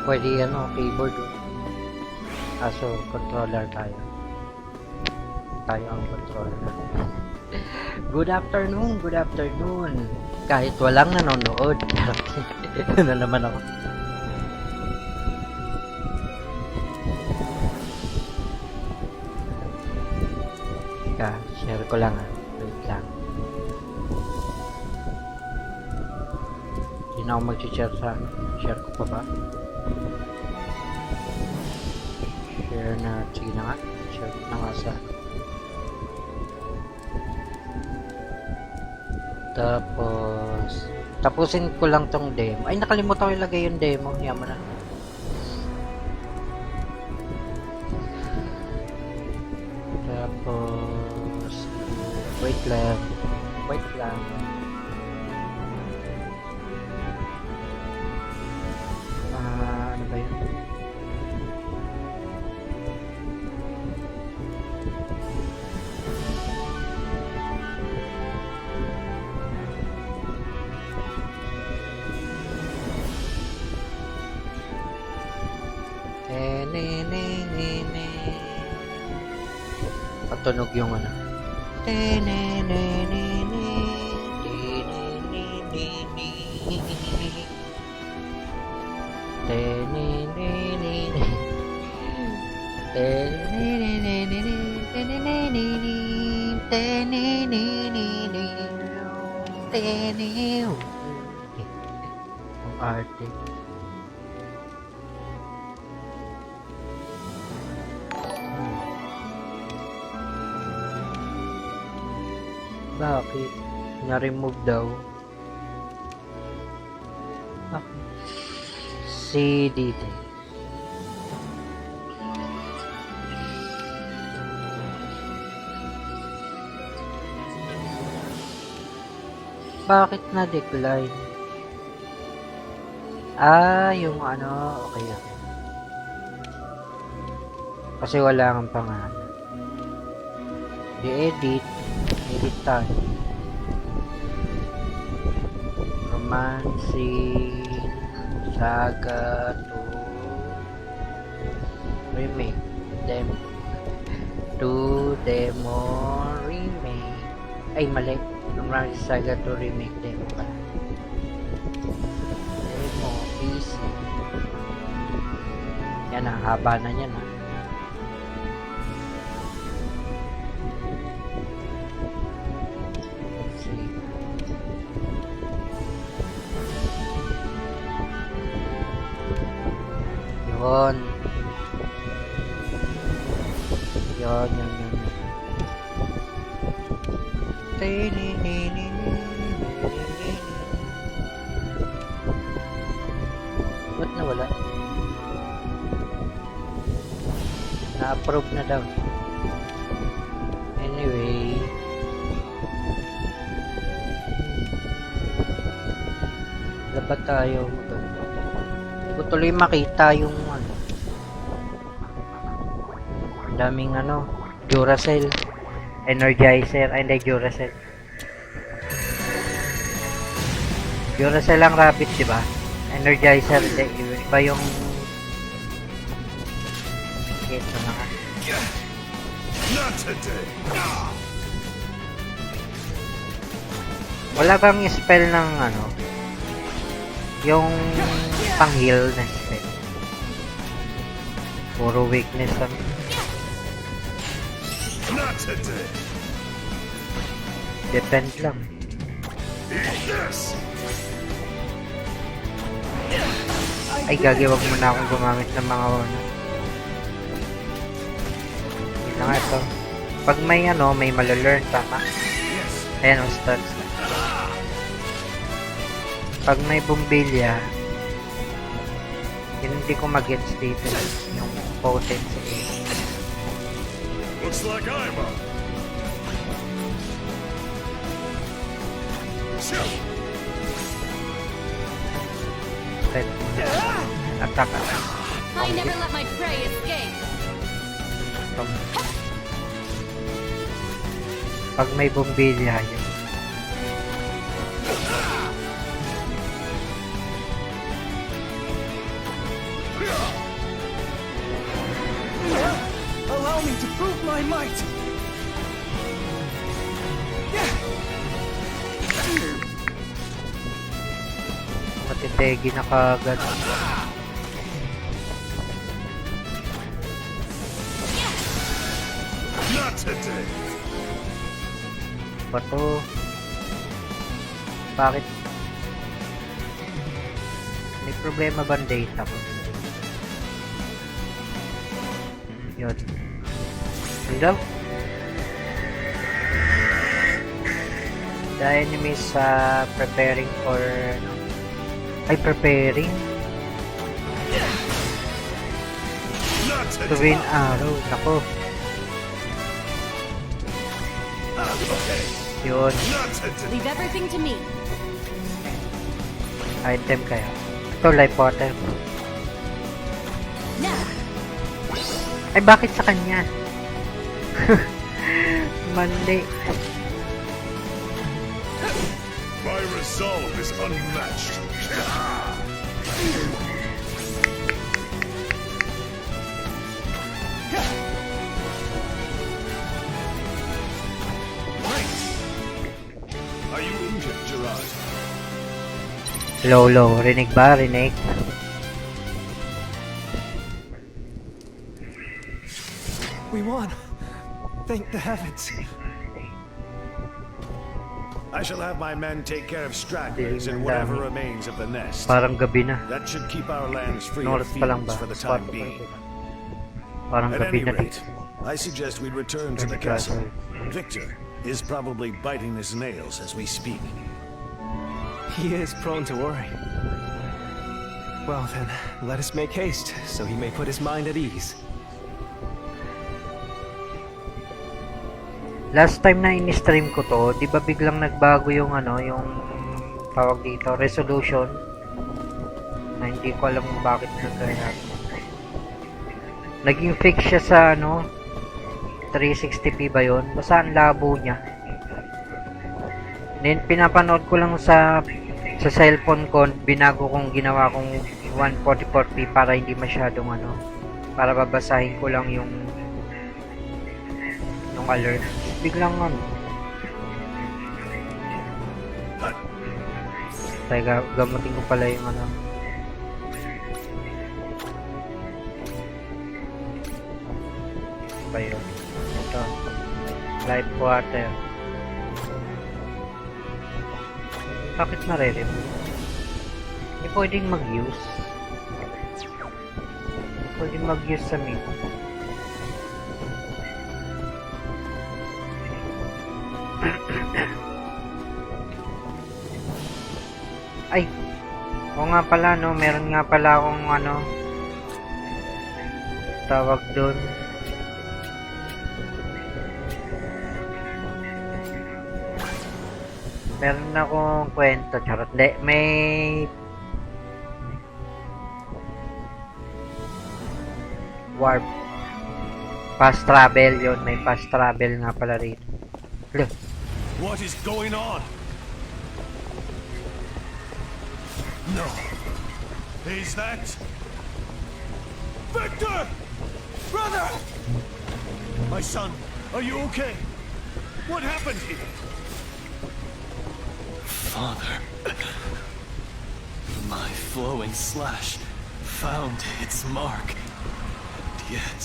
Pwede keyboard. Kaso controller tayo. Tayo ang controller. Good afternoon, good afternoon. Kahit walang nanonood. Ano naman ako. Share ko lang wait lang. Hindi na ako mag-share sa share ko pa ba? Share na, sige na nga. Share na nga sa tapos tapusin ko lang tong demo. Ay, nakalimutan ko ilagay yung demo. Yaman na. Tapos wait lang. Ano ba yun? Patunog yung ano. Ang arte. Bakit? Na-remove daw. Bakit? Si dito. Bakit na-decline? Yung ano, okay. Kasi wala kang pangalan. Edit tayo. Romancing Saga 2 Remake Demo 2 Demo Remake. Ay, mali. Romancing Saga 2 Remake Demo pala. Demo PC. Yan, haba na yan Yun. Ba't nawala? Na-approve na daw. Anyway. Dapat tayo ko tuloy makita yung daming Duracell Energizer, ay hindi Duracell ang rabbit, diba? Energizer, iba yung ito na nga. Wala bang spell ng yung pang-heal na spell? Puro weakness lang. Depend lang. Ay, gagawag muna akong gumamit ng mga yun na nga ito. Pag may may malalearn, tama. Ayan ang stats. Pag may bumbilya, yun hindi ko mag-gets dito yung potency. Looks like I'm up. Attack. I never let my prey escape. Pag may bumbilya yun. Prove my might! Matitegi na kagad. Not today. Bato. Bakit? May problema ba ang data ko? Yun. Hello? The enemies preparing for... Ay, preparing? Not To today. win arrow. Nako. Okay. Yun. Not today. Leave everything to me. Item kaya. Ito, life water. Now, Ay, bakit sa kanya? Mali. My resolve is unmatched. Great. Are you injured, Gerard? Low. Rinig ba? Rinig? We won! Thank the heavens! I shall have my men take care of stragglers and whatever remains of the nest. Parang gabi na. That should keep our lands free of North pa lang fiends ba? for the Spot time pa being. lang. Parang At gabi any na rate, dito. I suggest we return to the castle. Victor is probably biting his nails as we speak. He is prone to worry. Well then, let us make haste, so he may put his mind at ease. Last time na in-stream ko to, di ba biglang nagbago yung ano, yung tawag dito, resolution? Na hindi ko alam kung bakit nagkaya. Naging fix siya sa ano, 360p ba yun? Basta ang labo niya. Then pinapanood ko lang sa cellphone ko, binago kong ginawa kong 144p para hindi masyadong ano, para babasahin ko lang yung alert. Biglang ano. Teka, gamutin ko pala yung ano. Pa yun. Ito. Life water. Bakit nare-remove? Hindi pwedeng mag-use. Hindi pwedeng mag-use sa menu. Ay, oo nga pala no, meron nga pala akong ano, tawag doon. Meron akong kwento, charot. Hindi, may warp. Fast travel yun, may fast travel nga pala rito. Look. What is going on? No. Is that... Victor! Brother! My son, are you okay? What happened here? Father, my flowing slash found its mark. And yet,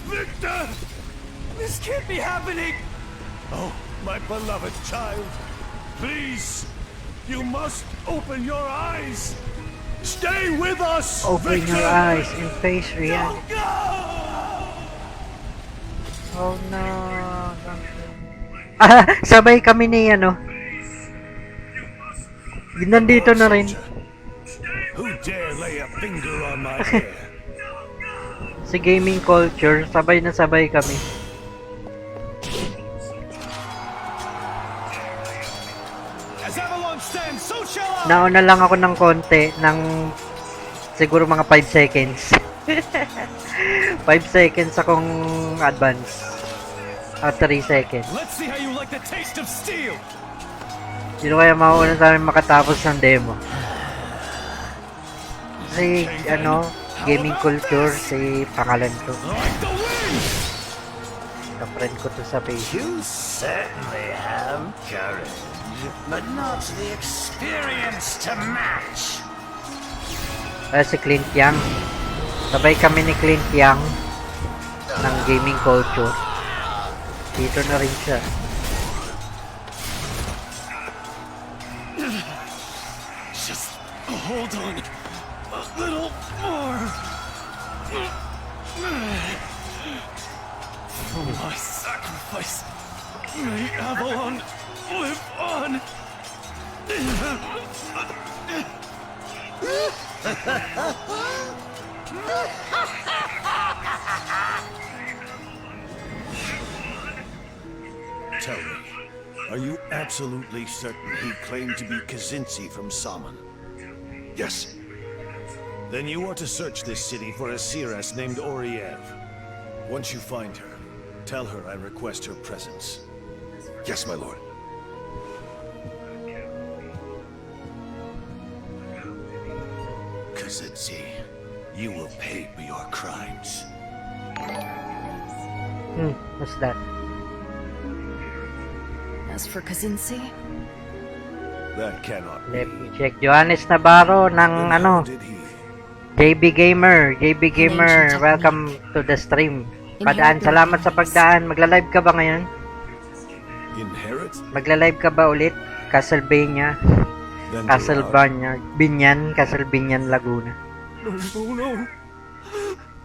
Victor! This can't be happening! Oh, my beloved child. Please, you must open your eyes. Stay with us, Open Victor! your eyes and face reality. Don't go! Oh no. Ah, sabay kami ni ano. Nandito na rin. Who dare lay a finger on my hair? Si gaming culture, sabay na sabay kami. As Avalon stands, so shall I! Nauna lang ako ng konti, ng siguro mga 5 seconds. 5 seconds akong advance. 3 seconds. let's see how you like the taste of steel. Sino kaya mauuna sa amin makatapos ng demo? Si, ano, gaming culture, si pangalan ko. Like the wind! Friend ko to sa Facebook. You certainly have courage, but not the experience to match. Si Clint Yang. Sabay kami ni Clint Yang ng gaming culture. Dito na rin siya. Just hold on a little more. For my sacrifice, may Avalon live on. Tell me, are you absolutely certain he claimed to be Kazinsi from Saman? Yes. Then you are to search this city for a seeress named Oriev. Once you find her, tell her I request her presence. Yes, my lord. Kazinsi, you will pay for your crimes. What's that? As for Kazinsi, That cannot Let be. me check. Johannes Navarro ng Then how ano, did he? JB Gamer, welcome to the stream. Padaan, salamat sa pagdaan. Magla-live ka ba ngayon? Inherit? Magla-live ka ba ulit? Castlevania, Then Gerard, Castlebinyan, Laguna. No.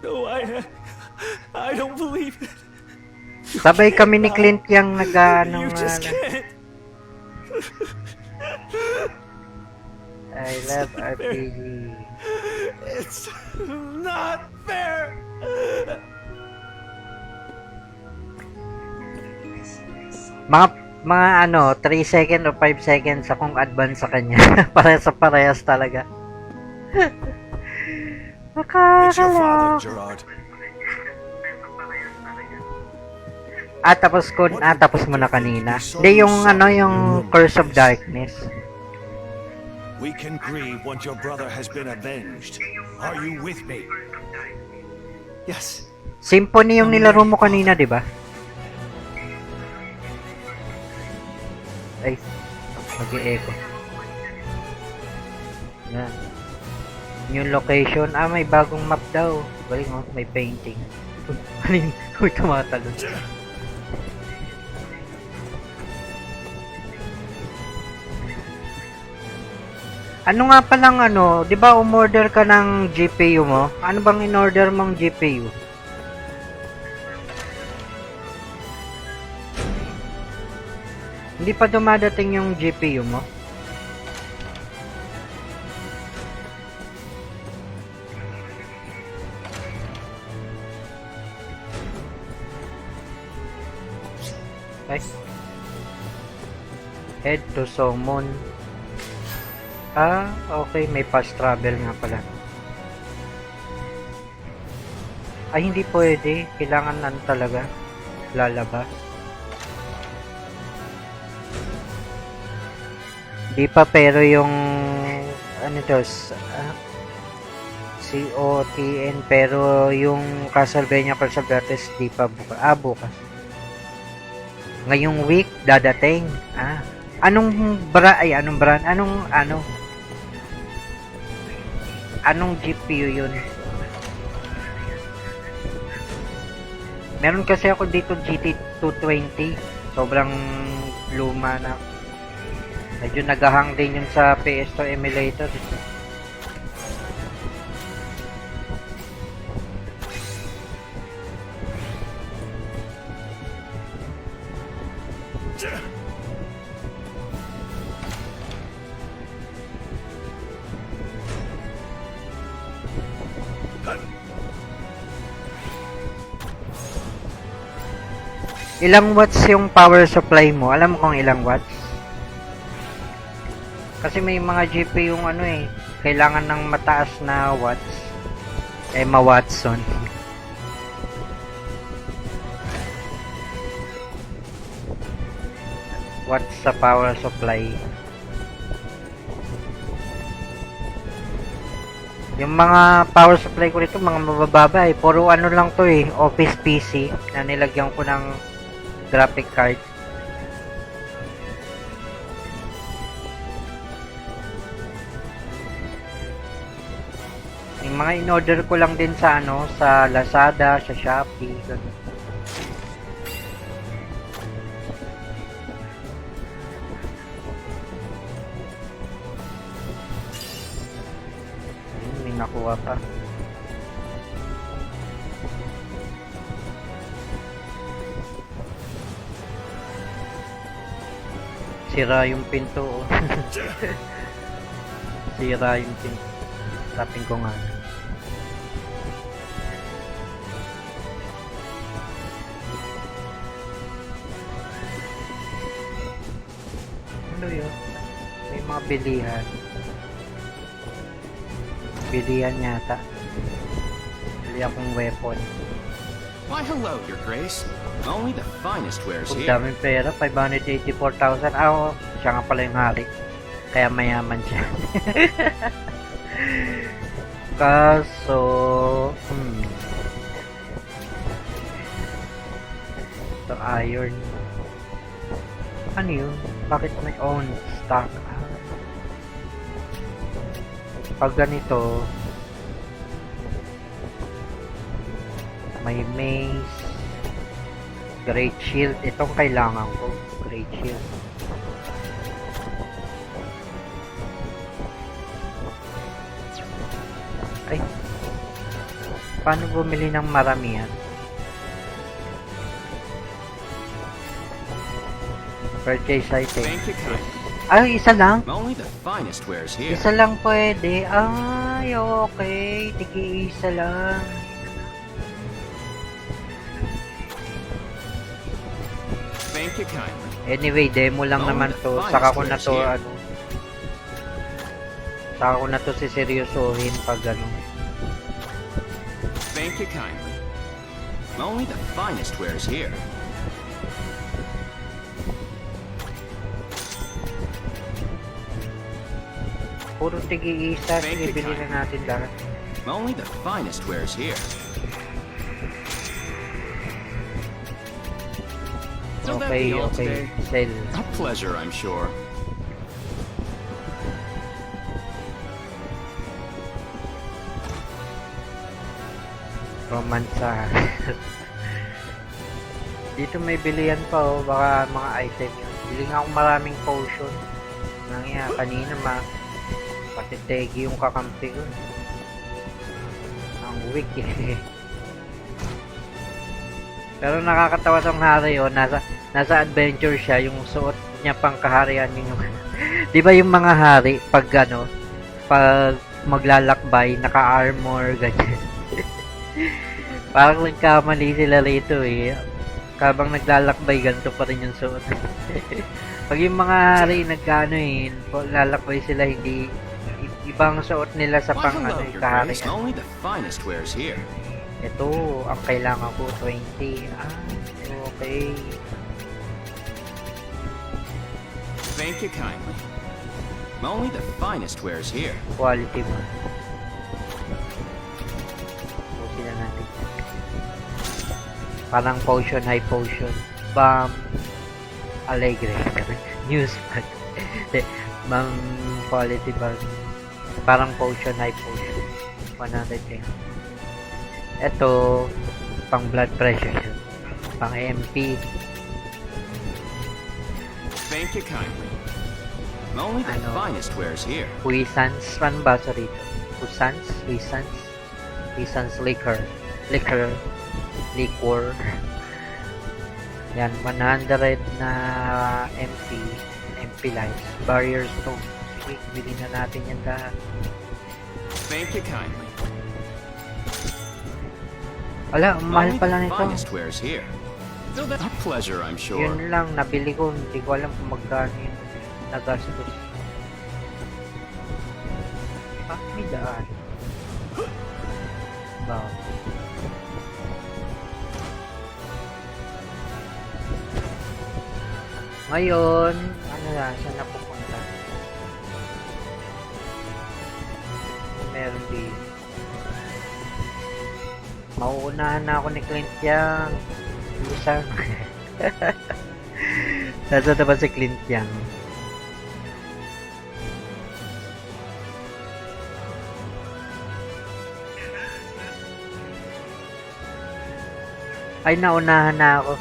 No, I don't believe it. Sabay kami ni Clint yung nag-ano You just can't. I love RPG. It's not fair. Mga ano, 3 seconds o 5 seconds akong advance sa kanya. Parehas talaga. it's your father, Nakakala. Gerard. Tapos mo na kanina. Hindi, yung ano, yung Curse of Darkness. We can grieve once your brother has been avenged. Are you with me? Yes. Symphony yung nilaro mo kanina, di ba? Ay, mag-e-echo. Yan. New location. May bagong map daw. Galing, oh, may painting. Uy, tumatalon. Ano nga palang ano, 'di ba umorder ka ng GPU mo? Ano bang in-order mong GPU? Hindi pa dumadating yung GPU mo? Ay. Head to summon. Okay. May fast travel nga pala. Ay, hindi pwede. Kailangan ano talaga. Lalabas. Di pa, pero yung ano to, COTN, pero yung Castlevania Curse of Darkness di pa bukas. Bukas. Ngayong week dadating. Anong brand? Anong GPU yun? Meron kasi ako dito GT 220. Sobrang luma na. Medyo nagahang din yun sa PS2 emulator. Ilang watts yung power supply mo? Alam mo kung ilang watts? Kasi may mga GPU yung ano kailangan ng mataas na watts. Ma-Watson. Watts sa power supply. Yung mga power supply ko rito, mga mabababa Puro ano lang to office PC na nilagyan ko ng graphic card. Yung mga in-order ko lang din sa ano, sa Lazada, sa Shopee, ganun. Ayun, may nakuha pa. Sira yung pinto. Oh. Sira yung pinto. Tapin ko nga. Ano yun? May mga bilihan. Bilihan yata. Bili akong weapon. Why, hello, Your Grace. Only the finest wares Kung here. daming pera, 584,000. Ah, oh, siya nga pala yung hari. Kaya mayaman siya. Kaso, ito iron. Ano yun? Bakit may on stock? Pag ganito, may mace, great shield. Itong kailangan ko, great shield. Ay, paano bumili ng maramihan? Purchase item. Thank you, kind. Ay, isa lang? Only the finest wares here. Isa lang pwede. Ay, okay. Tigi isa lang. Thank you, kindly. Anyway, demo lang Only naman the to. finest Saka ko na wares to, here. ano. Saka ko na to siseryosohin pag ano. Thank you, kindly. Only the finest wares here. Puro tigi isa. Thank Sige, you, bili Kai. na natin lahat. Only the finest wares here. So that Okay, be all okay. today. Sell. A pleasure, I'm sure. Romansa. Dito may bilihan pa oh, baka mga item yun. Bili nga akong maraming potion. Nangya, kanina patitegi yung kakampi ko. Ang weak eh. Pero nakakatawa tong hari oh, nasa adventure siya, yung suot niya pang kaharian yung di ba yung mga hari pag ano, pag maglalakbay, naka-armor, ganyan. Parang nagkamali sila rito eh. Kabang naglalakbay, ganito pa rin yung suot. Pag yung mga hari nagkano eh, lalakbay sila, hindi ibang suot nila sa Why, pang hello, ano, Your kahari. Grace. Only the finest wares here. Ito, ang kailangan ko 20. Ah, okay. Thank you, kindly. Only the finest wares here. Quality mo. Pusin na natin. Parang potion, high potion. Bam. Alegre. News pad. Bam quality bag. Parang potion, high potion. 110. Ito, pang blood pressure yun. Pang MP. Thank you, kindly. Only the Ano? finest wares here. Puissance. Ano ba sa rito? Puissance? Puissance? Puissance liquor. Liquor. Yan, 100 na MP lives. Barrier stone. Sige, bilhin na natin yan lahat. Thank you, kindly. Wala, ang mahal Only pala the nito. finest wares here. So that a pleasure, I'm sure. Yun lang, nabili ko. Hindi ko alam kung magkano yun. Nagastos. Ah, may daan. Ba? Ngayon, ano na, saan na pupunta? Meron din. Mauunahan na ako ni Clint Young. Isang. Nasa na ba si Clint yan? Ay, naunahan na ako.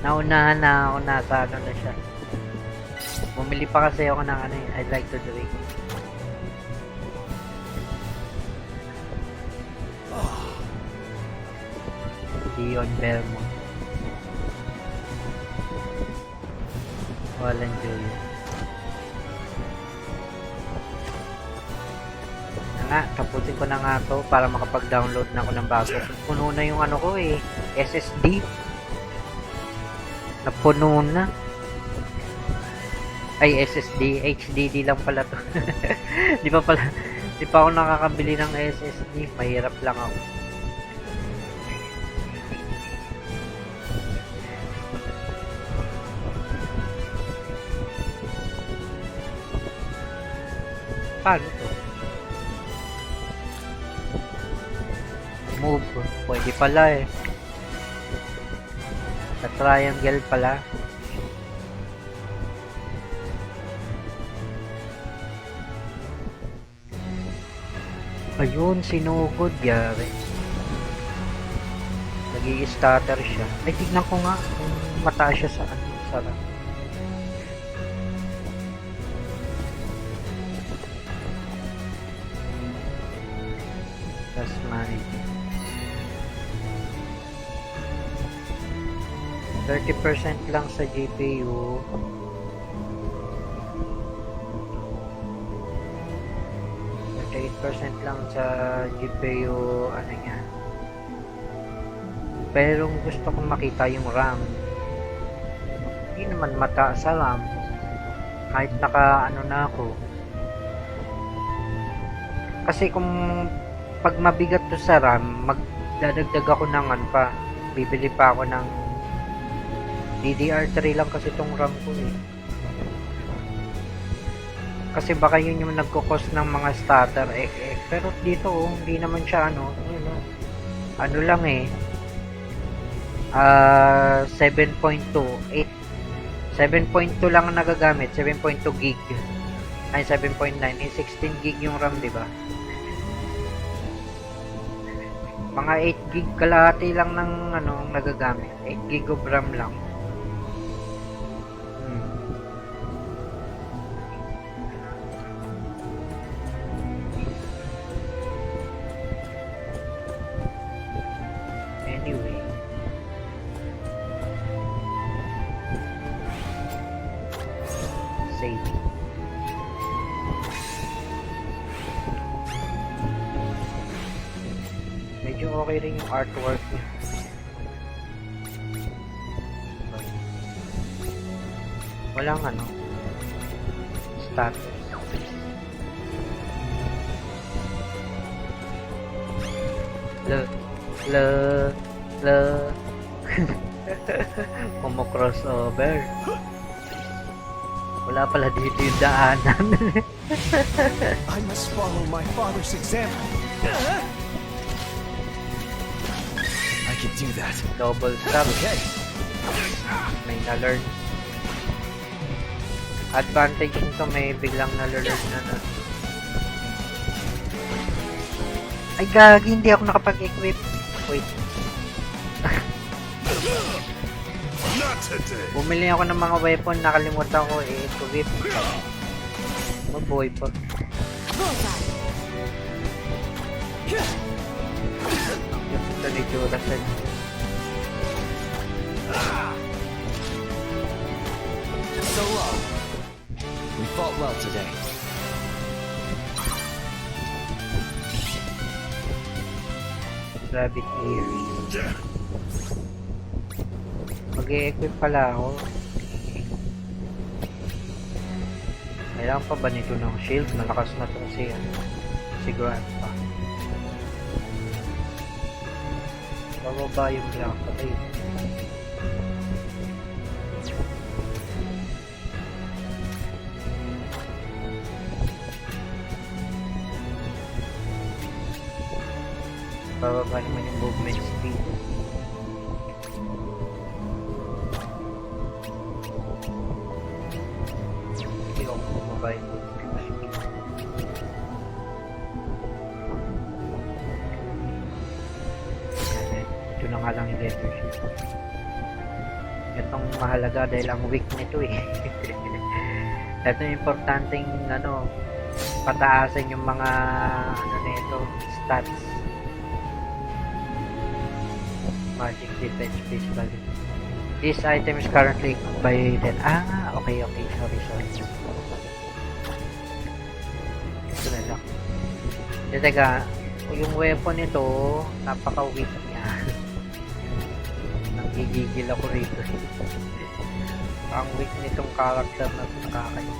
Naunahan na ako, nasa ano na siya. Bumili pa kasi ako ng ano I'd like to drink. Dion Belmont. Walang Julia. Nga, tapusin ko na nga to para makapag-download na ako ng bago. Puno na yung ano ko SSD. Napuno na. Ay, SSD. HDD lang pala to. Di pa ako nakakabili ng SSD. Mahirap lang ako. Paano to? Move. Pwede pala Sa triangle pala. Ayun, sinugod. Yari. Nag-i-stutter siya. Ay, tignan ko nga kung mataas siya sa ano. Sarap. That's mine. 30% lang sa GPU. 38% lang sa GPU, ano niya. Pero gusto kong makita yung RAM. Hindi naman mataas sa RAM. Kahit naka ano na ako. Kasi kung pag mabigat to sa RAM, magdadagdag ako ng ano pa. Bibili pa ako ng DDR3 lang kasi tong RAM ko Kasi baka yun yung nagko-cost ng mga starter pero dito hindi naman siya ano lang 7.2 7.2 lang ang nagagamit, 7.2 gig ay 7.9 16 gig yung RAM, di ba? Mga 8 gig kalahati lang ng ano nagagamit, 8 gig of RAM lang. Anyway, save. Medyo okay rin yung artwork niya. Walang ano status. Crossover. Wala pala dito yung daanan. I must follow my father's example. I can do that. Double stab. Okay. May na-learn. Advantage nito, may biglang na-learn na. Ay gagi, hindi ako nakapag-equip. Wait. Not today. Bumili ako ng mga weapon, nakalimutan ko i-equip. Mabuhay pa. Ito ni Jurassic. So long. We fought well today. Rabbit Ear. Mag-i-equip pala ako. Kailangan pa ba nito ng shield? Malakas na itong si Grant pa. Bababa yung black patay. bababa naman yung movement speed. Hindi ako bumaba yung movement speed. Ito na nga lang yung leadership. Itong mahalaga dahil ang weak nito eh. Ito yung importanteng ano, pataasan yung mga ano nito, stats. Magic defense base value. This item is currently by then. Okay. Sorry. Ito na lang. Teka, yung weapon nito, napaka-weak niya. Nanggigigil ako rito. Ang weak nitong character na nakakain.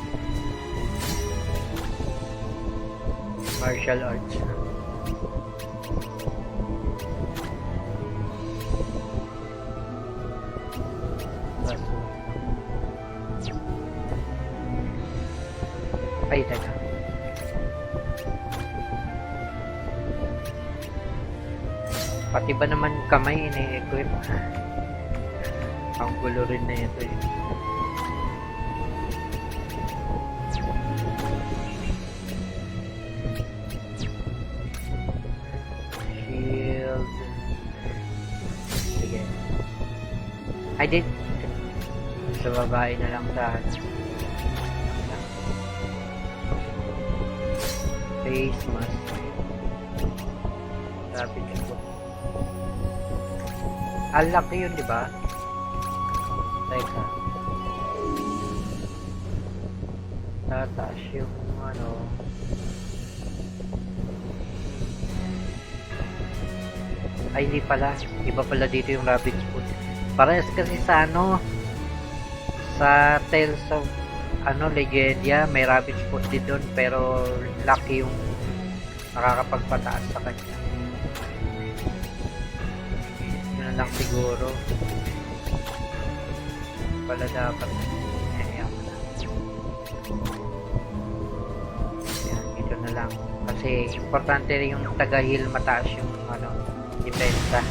Martial arts. Ay, teka. Pati ba naman kamay ini-equip? Ang gulo rin na ito eh. Shield. Sige. I did. Sa babae na lang sa face mask. Rapid ko. Ang laki yun, di ba? Teka. Tataas yung ano. Ay, hindi pala. Iba pala dito yung rabbit foot. Parehas kasi sa ano, sa Tales of ano, Legendia, may rabbit foot din doon, pero lucky yung nakakapagpataas sa kanya. Yun na lang siguro. Pala dapat. Ayan na. Ayan, ito na lang. Kasi importante rin yung taga-heal mataas yung ano, depensa.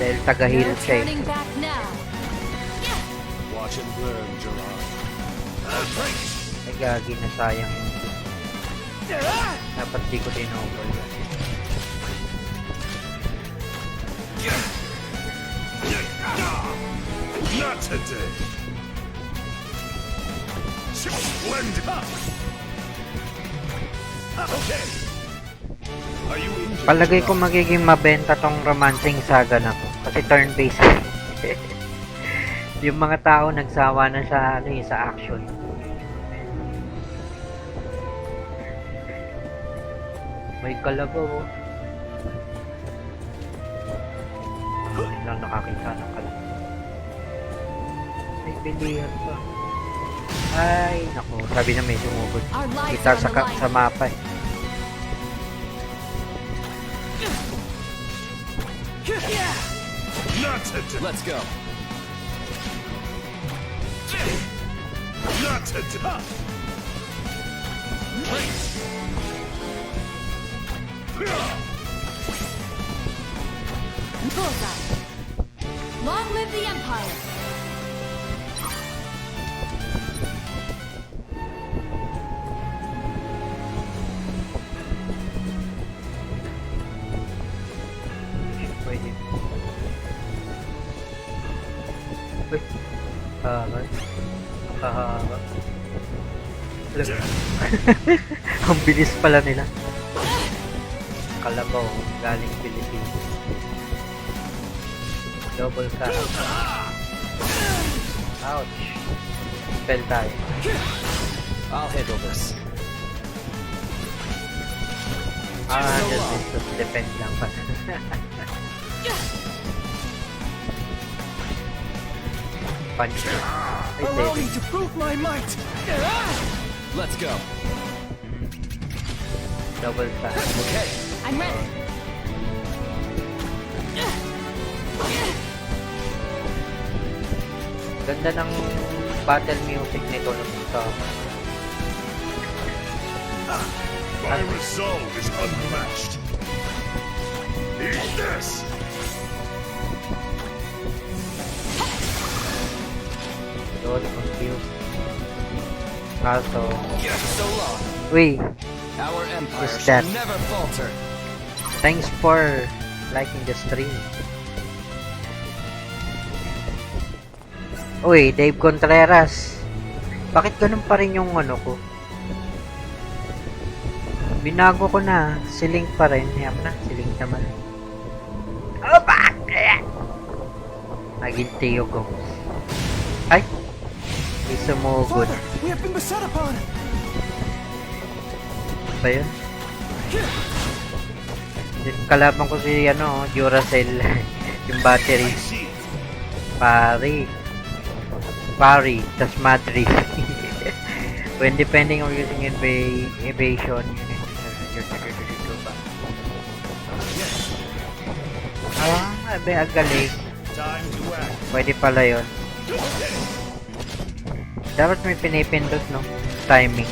Dahil taga-heal No siya eh. turning back now. Watch and learn, Gerard. Ay, gagi na sayang. Dapat di ko dinobol yun. Not today. Splendid. Okay. Are you injured? Palagay ko magiging mabenta tong romancing saga na to. Kasi turn-based. Yung mga tao nagsawa na sa ano eh, sa action. May kalabaw oh. Hindi lang nakakita ng kalabaw. May bilihan pa. Ay, naku. Sabi na may sumugod. Our lives Kita are on sa, the line. sa mapa eh. Not today. Let's go. Not today. Bullseye. Long live the Empire. Pwede. Uy. Hahat. Hahat. Ang bilis pala nila. Kalabaw, galing Pilipinas. Double cut. Ouch. Spell tayo. I'll handle this. Just defend lang pa. Punch. Ay, Allow dead. me to prove my might! Let's go. Double cut. Okay. I'm ready. Ganda ng battle music nito nung sa My resolve is unmatched. this! So confused. Also, So long. uy, Our empire Is shall that- never falter. thanks for liking the stream. Uy, Dave Contreras. Bakit ganun pa rin yung ano ko? Binago ko na. Si Link pa rin. Hayaan mo na. Si Link naman. Oh, bakit? Naging tiyo ko. Ay! Di sumugod. Father, we have been beset upon. Ba yun? Kalaban ko si ano, Duracell. Yung battery. See, Pari, tas Madrid. When depending on using evasion, abe, ang galing. time to act. Pwede pala yun. Dapat may pinipindot, no? Timing.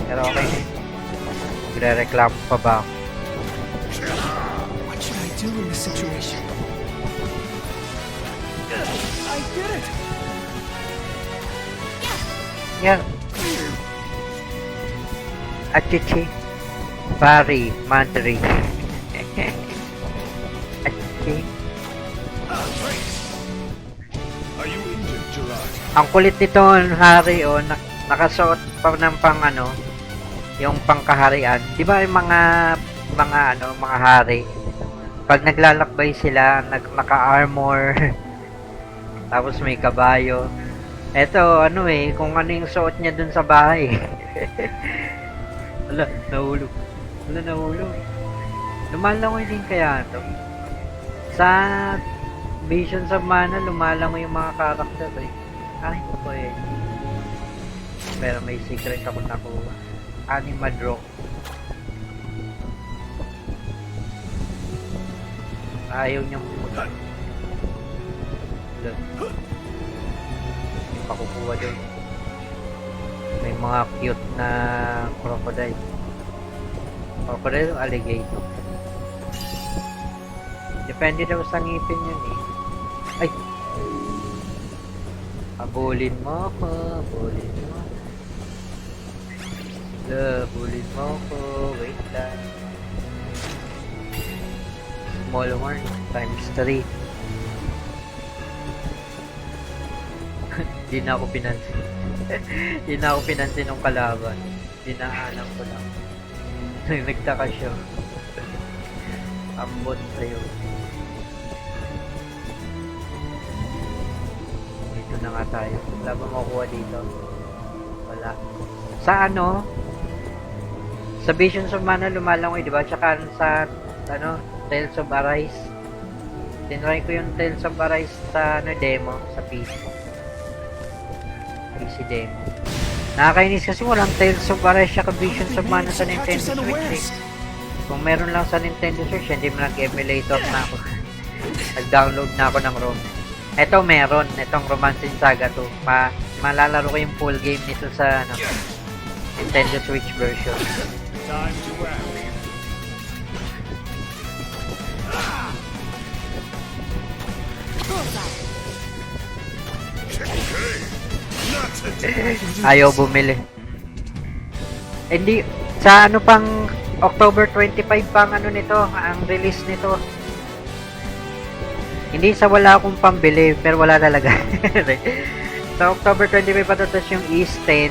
Pero okay na yun. Magre-reklamo pa ba ako? What should I do in this situation? I did it! Yan. Achichi. Pari, Madrid. Achichi. Are you injured, Gerard? Ang kulit nito, Harry, oh, nakasuot pa ng pang ano, yung pangkaharian. Di ba yung mga hari, pag naglalakbay sila, naka-armor, tapos may kabayo. Eto, ano eh, kung ano yung suot niya dun sa bahay. Wala, nahulog. Lumalangoy din kaya to. Sa Visions of Mana, lumalangoy yung mga karakter eh. Ay, ito eh. Pero may secret ako nakuha. Anima Draw. Ayaw niyang pumunta. May pakukuha doon. May mga cute na crocodile. Crocodile o alligator. Depende daw sa ngipin yun eh. Ay! Abulin mo ako. Bulin mo ako. Wait lang. Small horn times 3. Di na ako pinansin. Di na ako pinansin ng kalaban. Dinaanan ko lang. Nagtaka siya. Ambot sa'yo. Dito na nga tayo. Wala ba makuha dito? Wala. Sa ano? Sa Visions of Mana lumalangoy, di ba? Tsaka sa ano, Tales of Arise. Tinry ko yung Tales of Arise sa ano, demo, sa PC. PC demo. Nakakainis kasi walang Tales of Arise tsaka Visions of Mana sa Nintendo Switch eh. Kung meron lang sa Nintendo Switch, hindi mo nag-emulator na ako. Nag-download na ako ng ROM. Ito meron, itong Romancing Saga 2. Malalaro ko yung full game nito sa ano, Nintendo Switch version. Time to act. Okay. Not today. Ayaw bumili. Hindi, sa ano pang October 25 pang ano nito, ang release nito. Hindi sa wala akong pambili, pero wala talaga. Sa October 25 pa to, tapos yung East 10,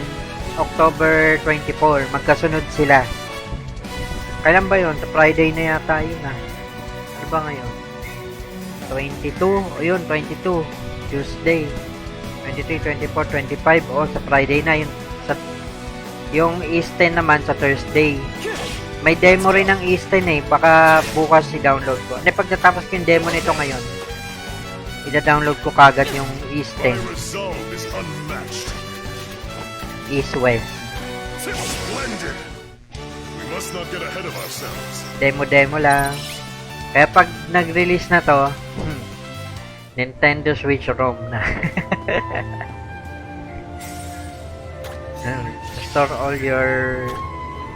October 24, magkasunod sila. Kailan ba yun? Sa Friday na yata yun ah. Ano ba ngayon? 22, o yun, 22, Tuesday. 23, 24, 25, o sa Friday na yun. Yung East 10 naman sa Thursday. May demo rin ng East 10 eh. Baka bukas i-download ko. Hindi, pag natapos ko yung demo nito ngayon, i-download ko kagad yung East 10. My resolve is unmatched. East-West. Splendid. We must not get ahead of ourselves. Demo lang. Kaya pag nag-release na to, Nintendo Switch ROM na. Store all your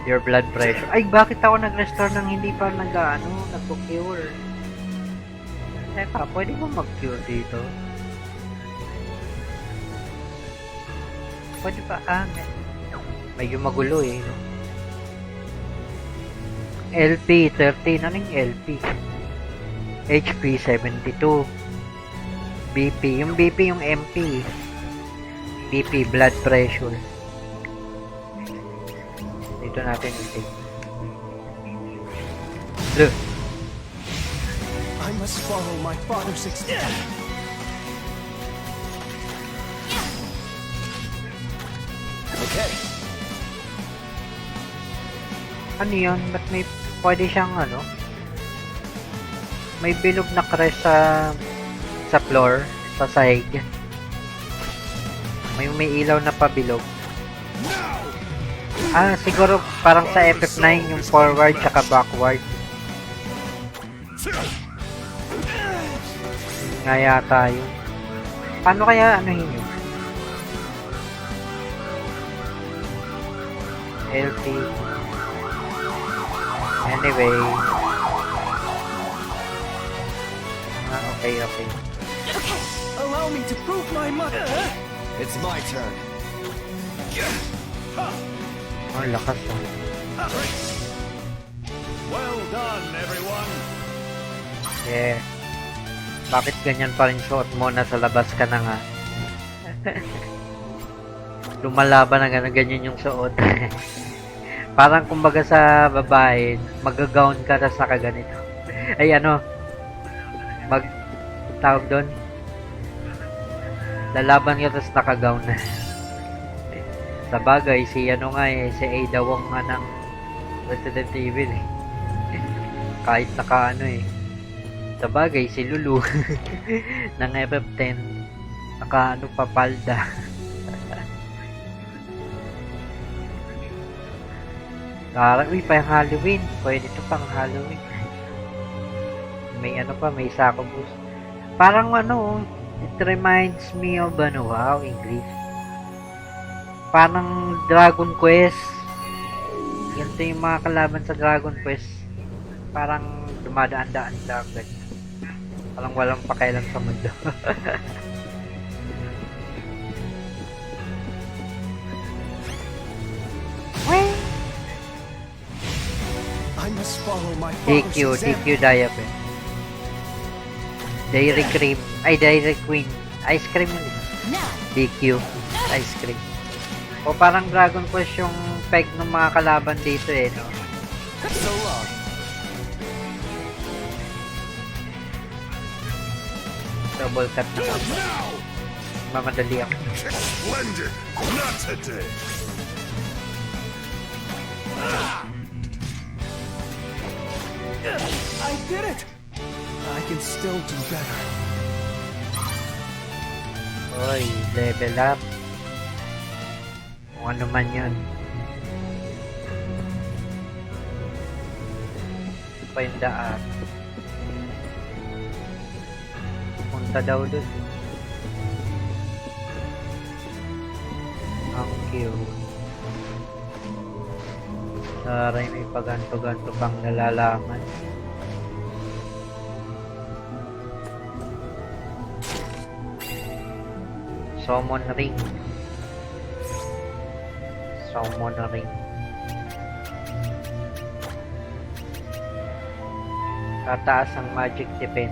Your blood pressure. Ay, bakit ako nag-restore nang hindi pa nag-cure? Teka, pwede ba mag-cure dito? Pwede pa, medyo magulo eh, no? LP 13, ano yung LP? HP 72. BP, yung BP yung MP. BP, blood pressure. Dito natin i-take. Look. I must follow my father's example. Okay. Ano yun? Ba't may pwede siyang may bilog na crest sa floor, sa sahig. May ilaw na pabilog. Siguro parang sa FF9 yung forward tsaka backward. Nga yata yun. Paano kaya anuhin yun? LT. Anyway. Okay. Allow me to prove my mother. It's my turn. Lakas Well done, everyone. Yeah. Bakit ganyan pa rin suot mo? Nasa labas ka na nga. Lumalaban na ganyan yung suot. Parang kumbaga sa babae, mag-gown ka na sa kaganito. Ay tawag doon. Lalaban ka tapos naka-gown na. Sa bagay, si si Ada Wong nga ng Resident Evil eh. Kahit naka Sa bagay, si Lulu ng FF10 naka papalda. Uy, pang Halloween. Pwede ito pang Halloween. May may succubus. Parang it reminds me of wow, English. Parang Dragon Quest. Ganito yung mga kalaban sa Dragon Quest. Parang dumadaan-daan lang. Parang walang pakialam sa mundo. I must follow my father's DQ example. Diaper. Dairy Cream. Ay, Dairy Queen. Ice cream ulit. Now, DQ. Ice cream. O parang Dragon Quest yung peg ng mga kalaban dito no? So long. Double cut na ako. Now! Mamadali ako. Splendid! Not today! I did it! I can still do better. Oy, level up. Kung ano man yun. Ito pa yung daan. Punta daw dun. Ang cute. Saray may paganto-ganto pang nalalaman. Summon ring. Summon ring. Tataas ang magic defense.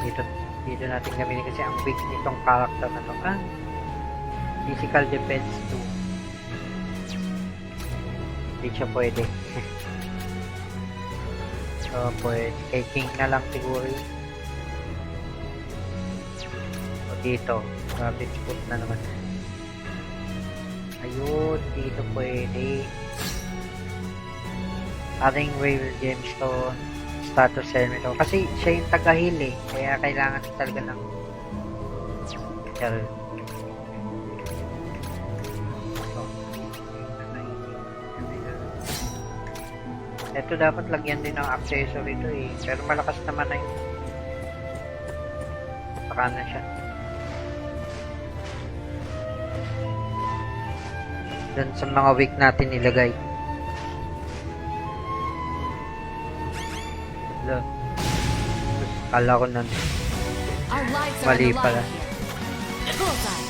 Dito natin gamitin kasi ang weak nitong character na to. Physical defense 2. Hindi siya pwede. So, pwede. Kay King na lang siguro yun. O dito. Rabbit foot na naman. Ayun. Dito pwede. Ating whale gemstone. Status helmet. Kasi siya yung taga-heal eh. Kaya kailangan talaga ng heal. Ito dapat lagyan din ng accessory ito eh. Pero malakas naman na yun. Saka na siya. Doon sa mga weak natin ilagay. Kala ko nun. Our lives are on Mali the pala. line here. Bullseye.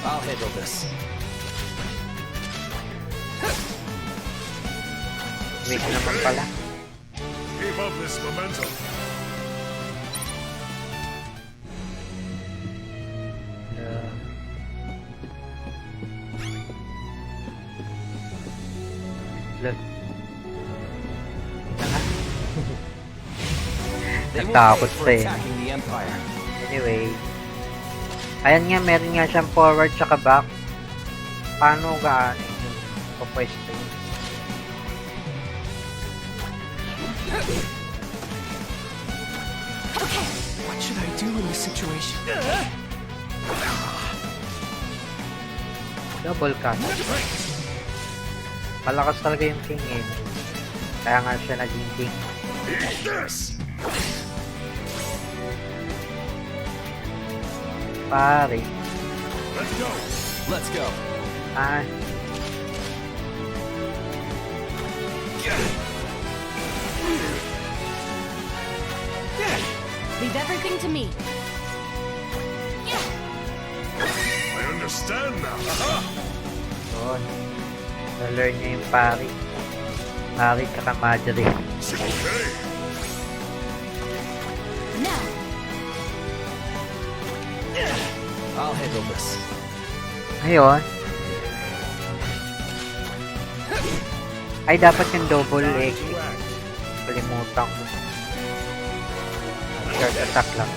I'll handle this. Weak naman pala. Keep up this momentum. Uh, Look. They won't Natakot pay pa for eh. attacking the Empire. Anyway. Ayan nga, meron nga siyang forward tsaka back. Paano gaano yung papwesto yun? What should I do in this situation? Double cut. Malakas talaga yung king eh. Kaya nga siya naging king. Eat this! Pare. Let's go! Let's go. Ah, Leave everything to me. I understand now. Aha! yun. Na-learn niya yung pari. Pari tsaka madre. Okay. Now. I'll handle this. Ngayon. Ay, dapat yung double Time egg. to act. Kalimutan ko. Short attack lang.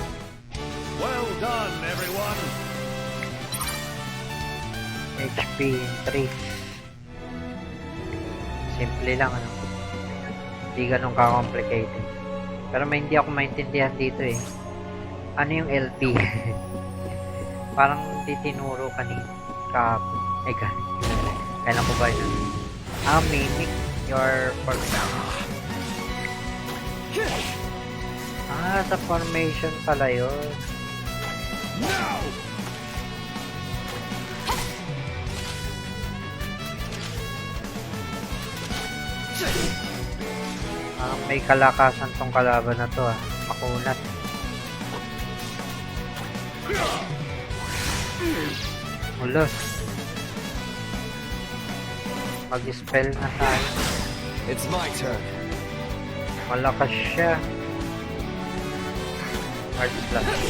Well done, everyone. HP 3. Simple lang, ano. Hindi ganun ka-complicated. Pero may hindi ako maintindihan dito eh. Ano yung LP? Parang hindi tinuro kanina. Kahapon. Ay, kailan ko ba yun? Mimic your formation. Sa formation pala yun. Now! May kalakasan tong kalaban na to makunat. Ulos. Mag-spell na tayo. It's my turn. Malakas siya. Hard blast.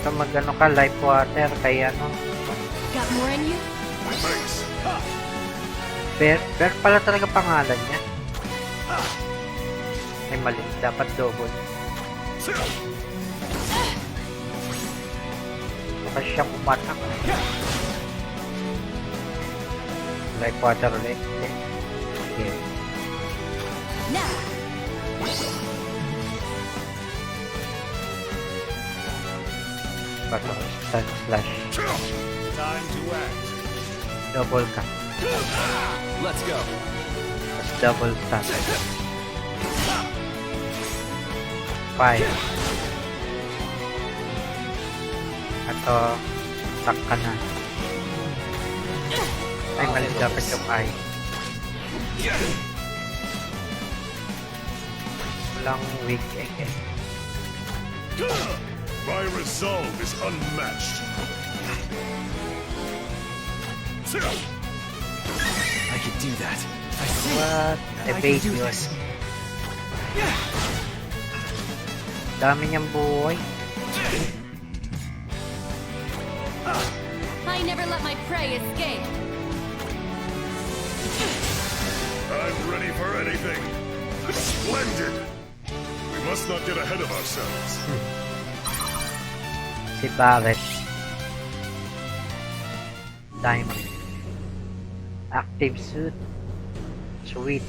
So mag-ano ka, life water, kaya ano. Got more in you? Thanks. Bear pala talaga pangalan niya. Ay mali, dapat double. Malakas siya pumatak. Life water ulit. Okay. Now. Bato, stun slash. Time to act. Double cut. Let's go. Tapos double stun. Fire. Ato, attack ka na. Ay, mali dapat yung eye. Walang weak eh. My resolve is unmatched. I can do that. I see. What? I can Evade do yun. this. Dami niyang buhay. I never let my prey escape. I'm ready for anything. Splendid! We must not get ahead of ourselves. Si Barret. Diamond. Active suit. Sweet.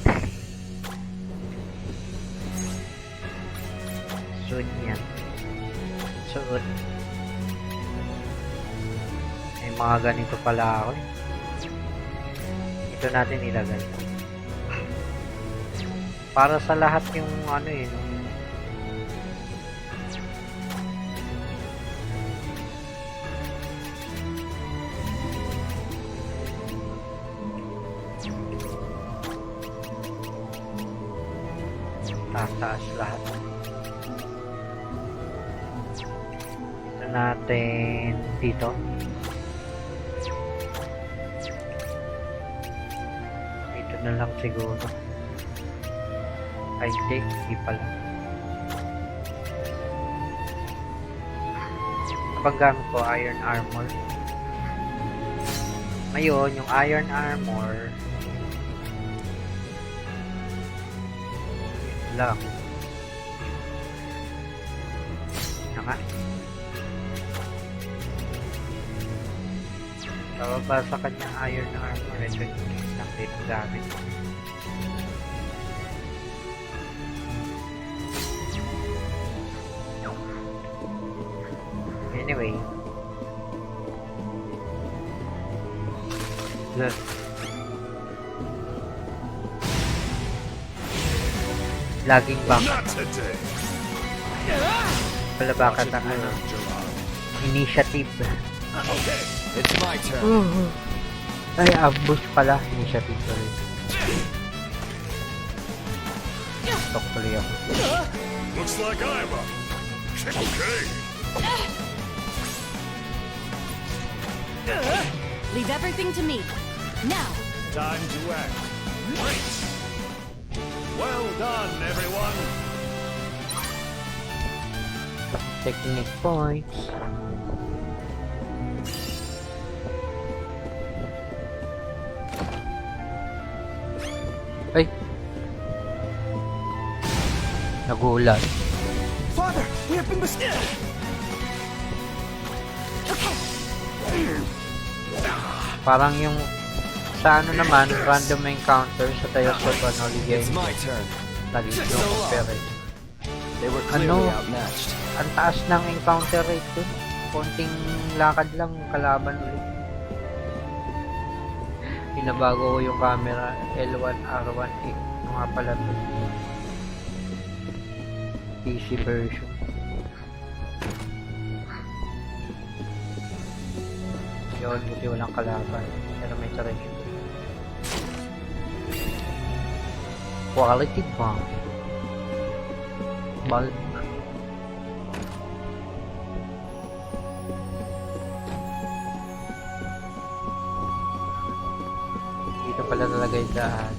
Suit niya. Suot. May mga ganito pala ako eh. Ito natin ilagay. Para sa lahat yung ano eh. No? Taas lahat. Ito natin dito. Dito na lang siguro. Ay, hindi pala. Kapag gamit ko iron armor. Ngayon, yung iron armor lang. Ano nga? Bababa sa kanyang iron armor. Ito yung isang gamit. Anyway. Good. Laging back. Not today. Palabakan ng ano. Initiative. Okay. It's my turn. Ay, ambush pala. Initiative pa rin. Stock tuloy ako. Looks like I'm up. Okay. Leave everything to me. Now. Time to act. Great. Well done, everyone. Technique points. Ay! Nagulat. Father, we have been mistaken. Parang yung sa ano naman, random encounter sa Tales of Anoli game. It's my turn. Lagi yung compare. They were clearly Ano? outmatched. Ang taas ng encounter rate dun. Konting lakad lang kalaban ulit. Pinabago ko yung camera L1, R1, ano nga pala to. PC version. Yun, buti walang kalaban. Pero may charge. Quality bomb. Bulb. Dito pala talaga yung daan.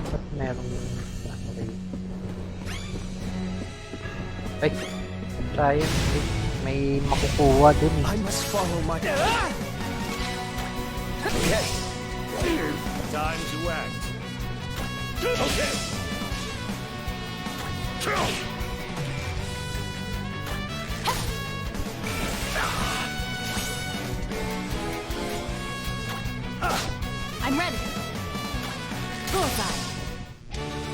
Ba't merong ano rin? Ay! Sayang. May makukuha dun eh. I must follow my... Okay. Time to act. Okay. I'm ready. Bullseye.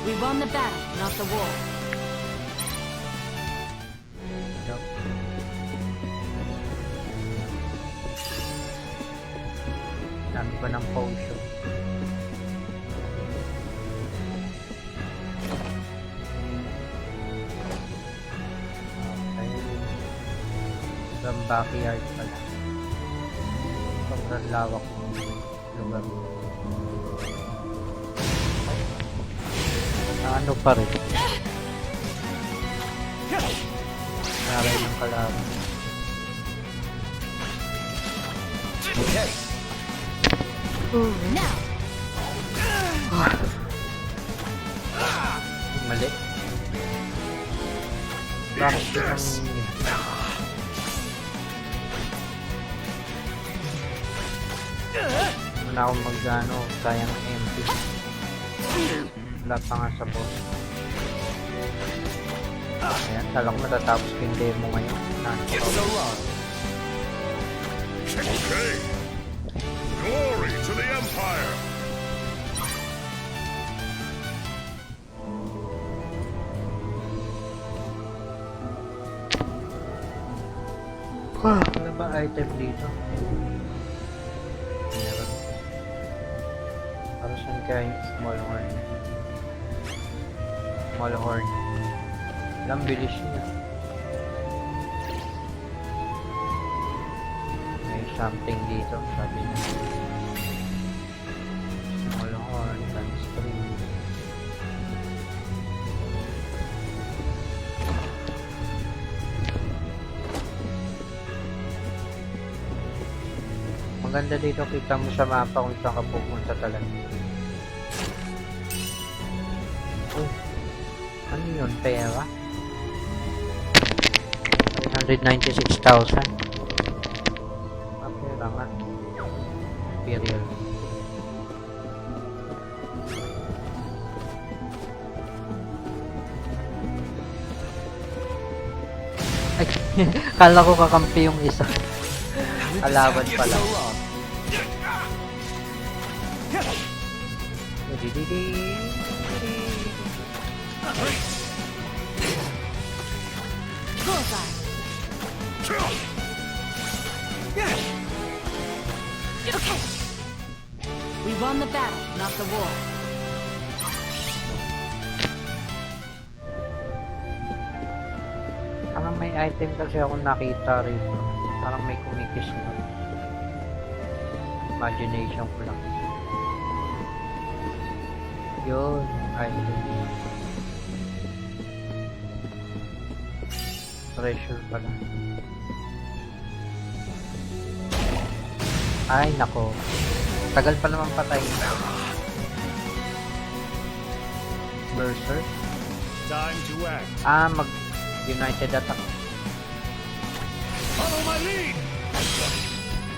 We won the battle, not the war. Dami ba ng potion? Okay. Sobrang backyard pala. Sobrang lawak ng lugar. Ano pa rin? Naray ng kalaban. Okay. Now. Mali. Bakit ang... Wala akong mag-ano, sayang ang MP. Wala pa nga sa boss. Ayan, talang matatapos ko yung demo ngayon. It's so long. Okay. Glory to the Empire. Ano ba item dito? Meron. Para saan kaya yung small horn? Small horn. Ilang bilis niya. May something dito, sabi niya. Small horn, times 3. Maganda dito, kita mo sa mapa kung saan ka pupunta talaga. Oh, ano yun? Pera? 396,000. Pera nga. Imperial. Ay, kala ko kakampi yung isa. Kalaban pala. Bullseye. Okay. We won the battle, not the war. Parang may item kasi ako nakita rito. Parang may kumikis na. Imagination ko lang. Yun, item. Treasure pala. Ay, nako. Tagal pa naman patay. Berserk? Time to act. United attack. Follow my lead.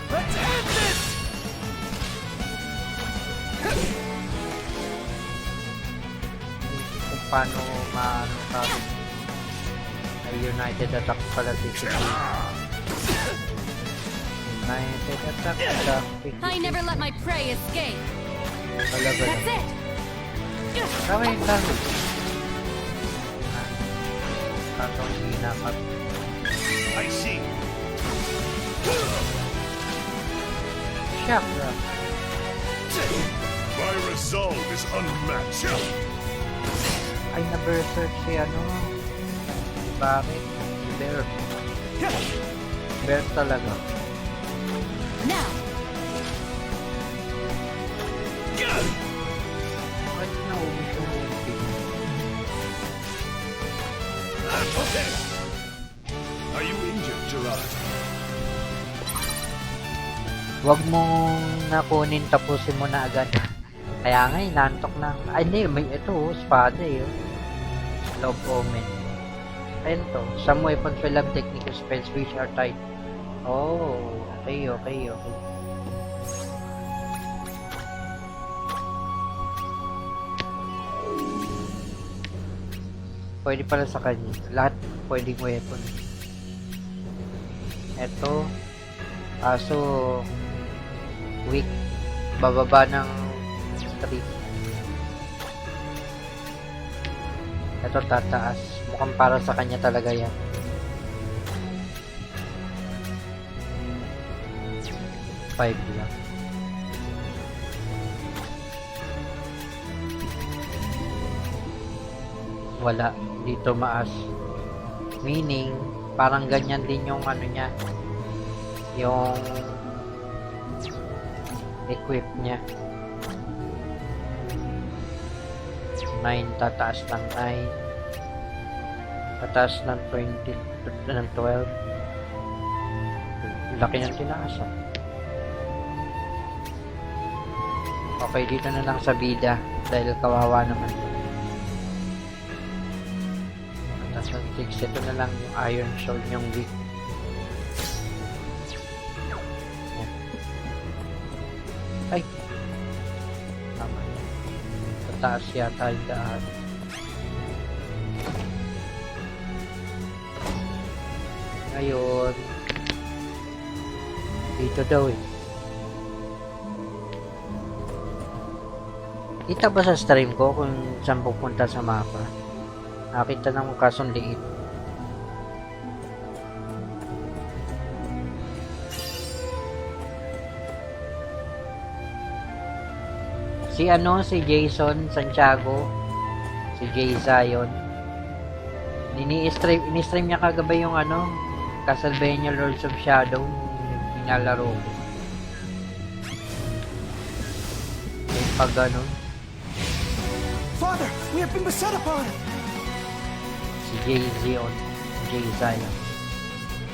Let's end this. Kung paano maano sabi. Ay, United attack pala si Kiki. United attack sa Kiki. I never let my prey escape. Talaga That's lang. it. Gawin lang. Kaso hindi napat. I see. Shock lang. My resolve is unmatched. Ay, na-berserk si ano. Bakit? Bear. Bear talaga. Now, Ba't naubos yung ulti? Okay. Are you injured, Gerard? Huwag mong nakunin, tapusin mo na agad. Kaya nga, inantok na. Ay, hindi. May ito, espada eh. Love Omen. Ayun to. Some weapons will have technical spells which are tied. Oh, okay. Pwede pala sa kanya. Lahat pwedeng weapon. Ito. Kaso weak. Bababa ng 3. Ito tataas. Mukhang para sa kanya talaga yan. Five lang. Wala. Dito maas. Meaning, parang ganyan din yung ano niya. Yung equip niya. 9, tataas ng 9. Tataas ng 20, ng 12. Laki ng tinaas ah. Okay, dito na lang sa bida. Dahil kawawa naman. Tataas ng 6. Ito na lang yung Iron Sword yung weak. Ay! Tama yan. Tataas yata yung daan. Ngayon, dito daw eh. Kita ba sa stream ko kung saan pupunta sa mapa? Nakita ng kasong liit. Si si Jason Santiago, si Jay Zion. Ini-stream niya kagabi yung Castlevania Lords of Shadow, yung nilalaro ko. May pag Father, we have been beset upon! si Jay Zion.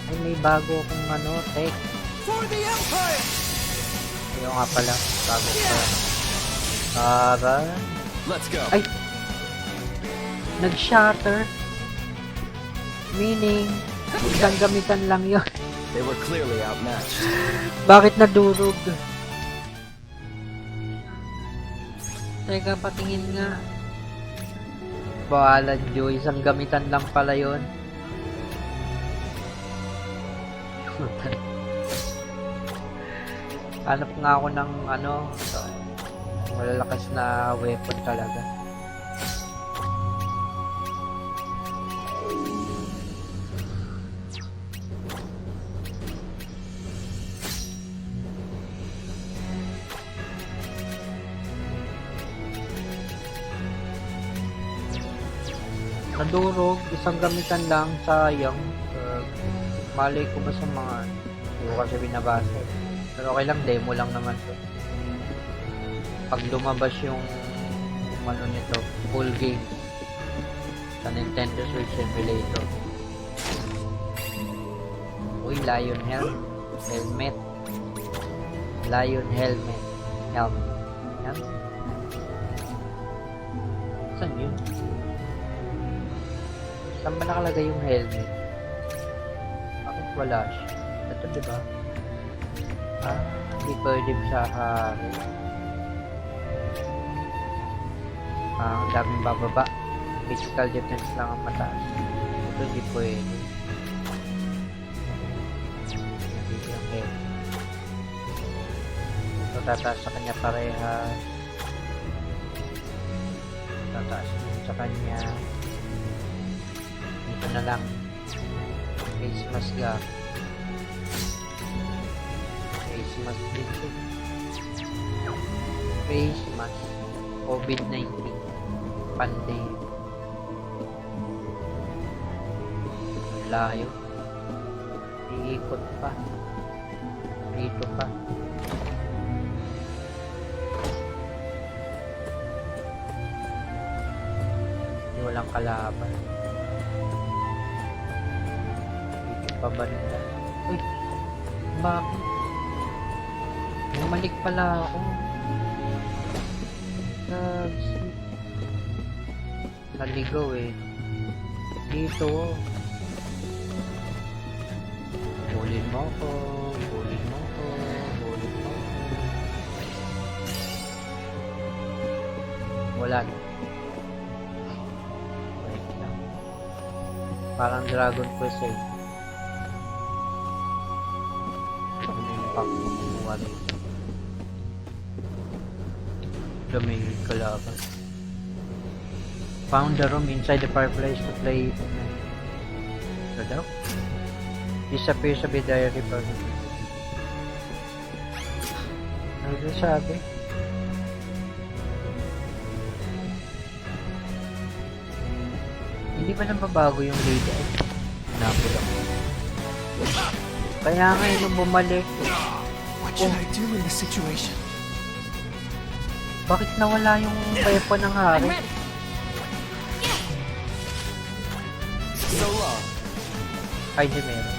Ay, may bago akong tech. For the Empire! Yung nga pala, bago pa. Para... Let's go. Ay! Nag-shatter. Meaning, isang gamitan lang yun. They were clearly outmatched. Bakit nadurog? Teka, patingin nga. Bawalan, Joy. Isang gamitan lang pala yun. Hanap nga ako ng ano, malalakas na weapon talaga. Nadurog, isang gamitan lang, sayang. Malay ko ba sa mga, hindi ko kasi binabasa. Pero okay lang, demo lang naman to. Pag lumabas yung ano nito, full game sa Nintendo Switch Emulator. Uy, Lion Helmet. Lion Helmet. Yan. Saan yun? Saan ba nakalagay yung helmet? Bakit wala siya? Ito diba? Hindi pwede sa hari. Ang daming bababa. Physical defense lang ang mataas. Ito hindi pwede. Hindi yung helmet. Ito tataas sa kanya parehas. Tataas din sa kanya. Ito na lang. Face mask ga. Face mask dito. Face mask. COVID-19. Pandemic. Layo. Iikot pa. Dito pa. Hindi walang kalaban. Pabanda. Uy! Bakit? Bumalik pala ako. Naligaw eh. Dito. Bulin mo ko. Bulin mo ko. Bulin mo ko. Wala na. Wait lang. Parang Dragon Quest eh. Kumuha rito. Lumingit ko laban. Found the room inside the fireplace to play. Ito daw? Disappear sa diary pa. Ano daw sabi? Hindi ba nababago yung leader? Napul ako. Kaya nga nung bumalik. What should I do in this situation? Bakit nawala yung weapon ng hari? So long. Ay, di meron.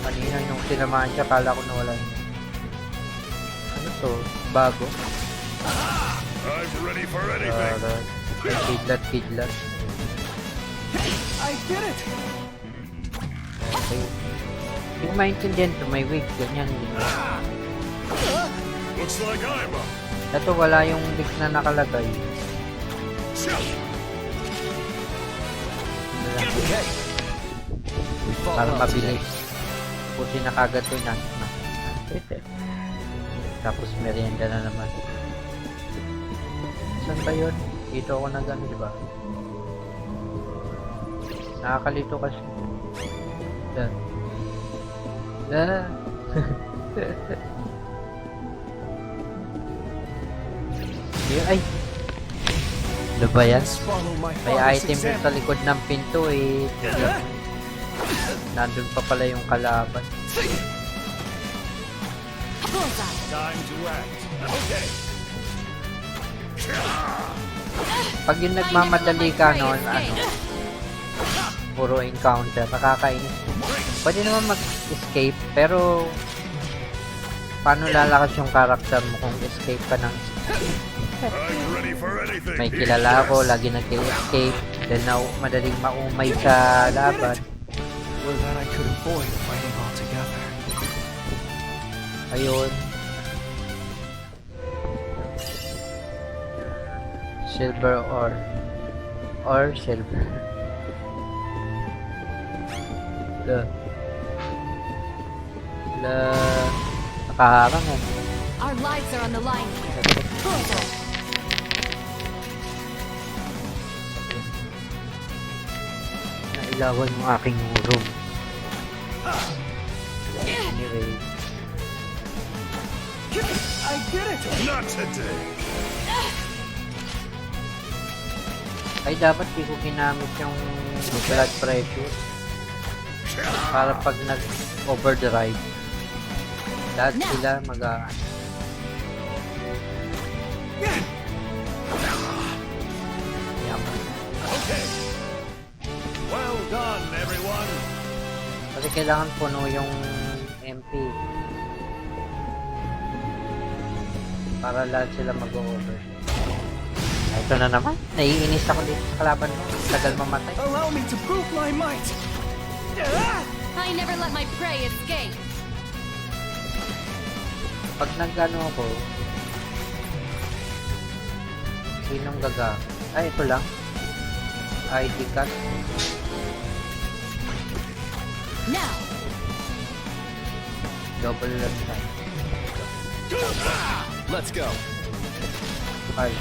Kanina nung tinamaan siya, kala ko nawala yun. Ano to? Bago? I'm ready for anything. Kidlat. I did it! Okay. Hindi ko maintindihan to. May wig. Ganyan. Looks like I'm up. Ito, wala yung wig na nakalagay. Okay. We fall Para well mabilis. today. Puti na kagad to na. Tapos merienda na naman. Saan ba yun? Dito ako nag ano, diba? Nakakalito kasi. Ay! Ano ba yan? Let's follow my May father's item dun sa example. likod ng pinto eh. Nandun pa pala yung kalaban. Bullseye. Time to act. Okay. Pag yung nagmamadali ka noon, ano, puro encounter, nakakainis. Pwede naman mag-escape, pero Paano lalakas yung karakter mo kung escape ka ng I'm ready for anything. may kilala ako, lagi nag-escape dahil na madaling maumay sa laban. Or that I could avoid fighting altogether. Ayun. Silver or silver. Nakaharang eh. Our lives are on the line here. Bullseye. Nailawan yung aking room. Anyway. I get it. Not today. Ay, dapat di ko ginamit yung blood pressure. Para pag nag-overdrive, lahat sila yaman. Okay. Well done, everyone. Kasi kailangan puno yung MP. Para lahat sila mag-over. Ito na naman. Naiinis ako dito sa kalaban mo. Tagal mamatay. Allow me to prove my might! I never let my prey escape. Pag nag-ano ako, sinong gaga? Ay, ito lang. ID card. Now, Double lang tayo. Let's go. Ay,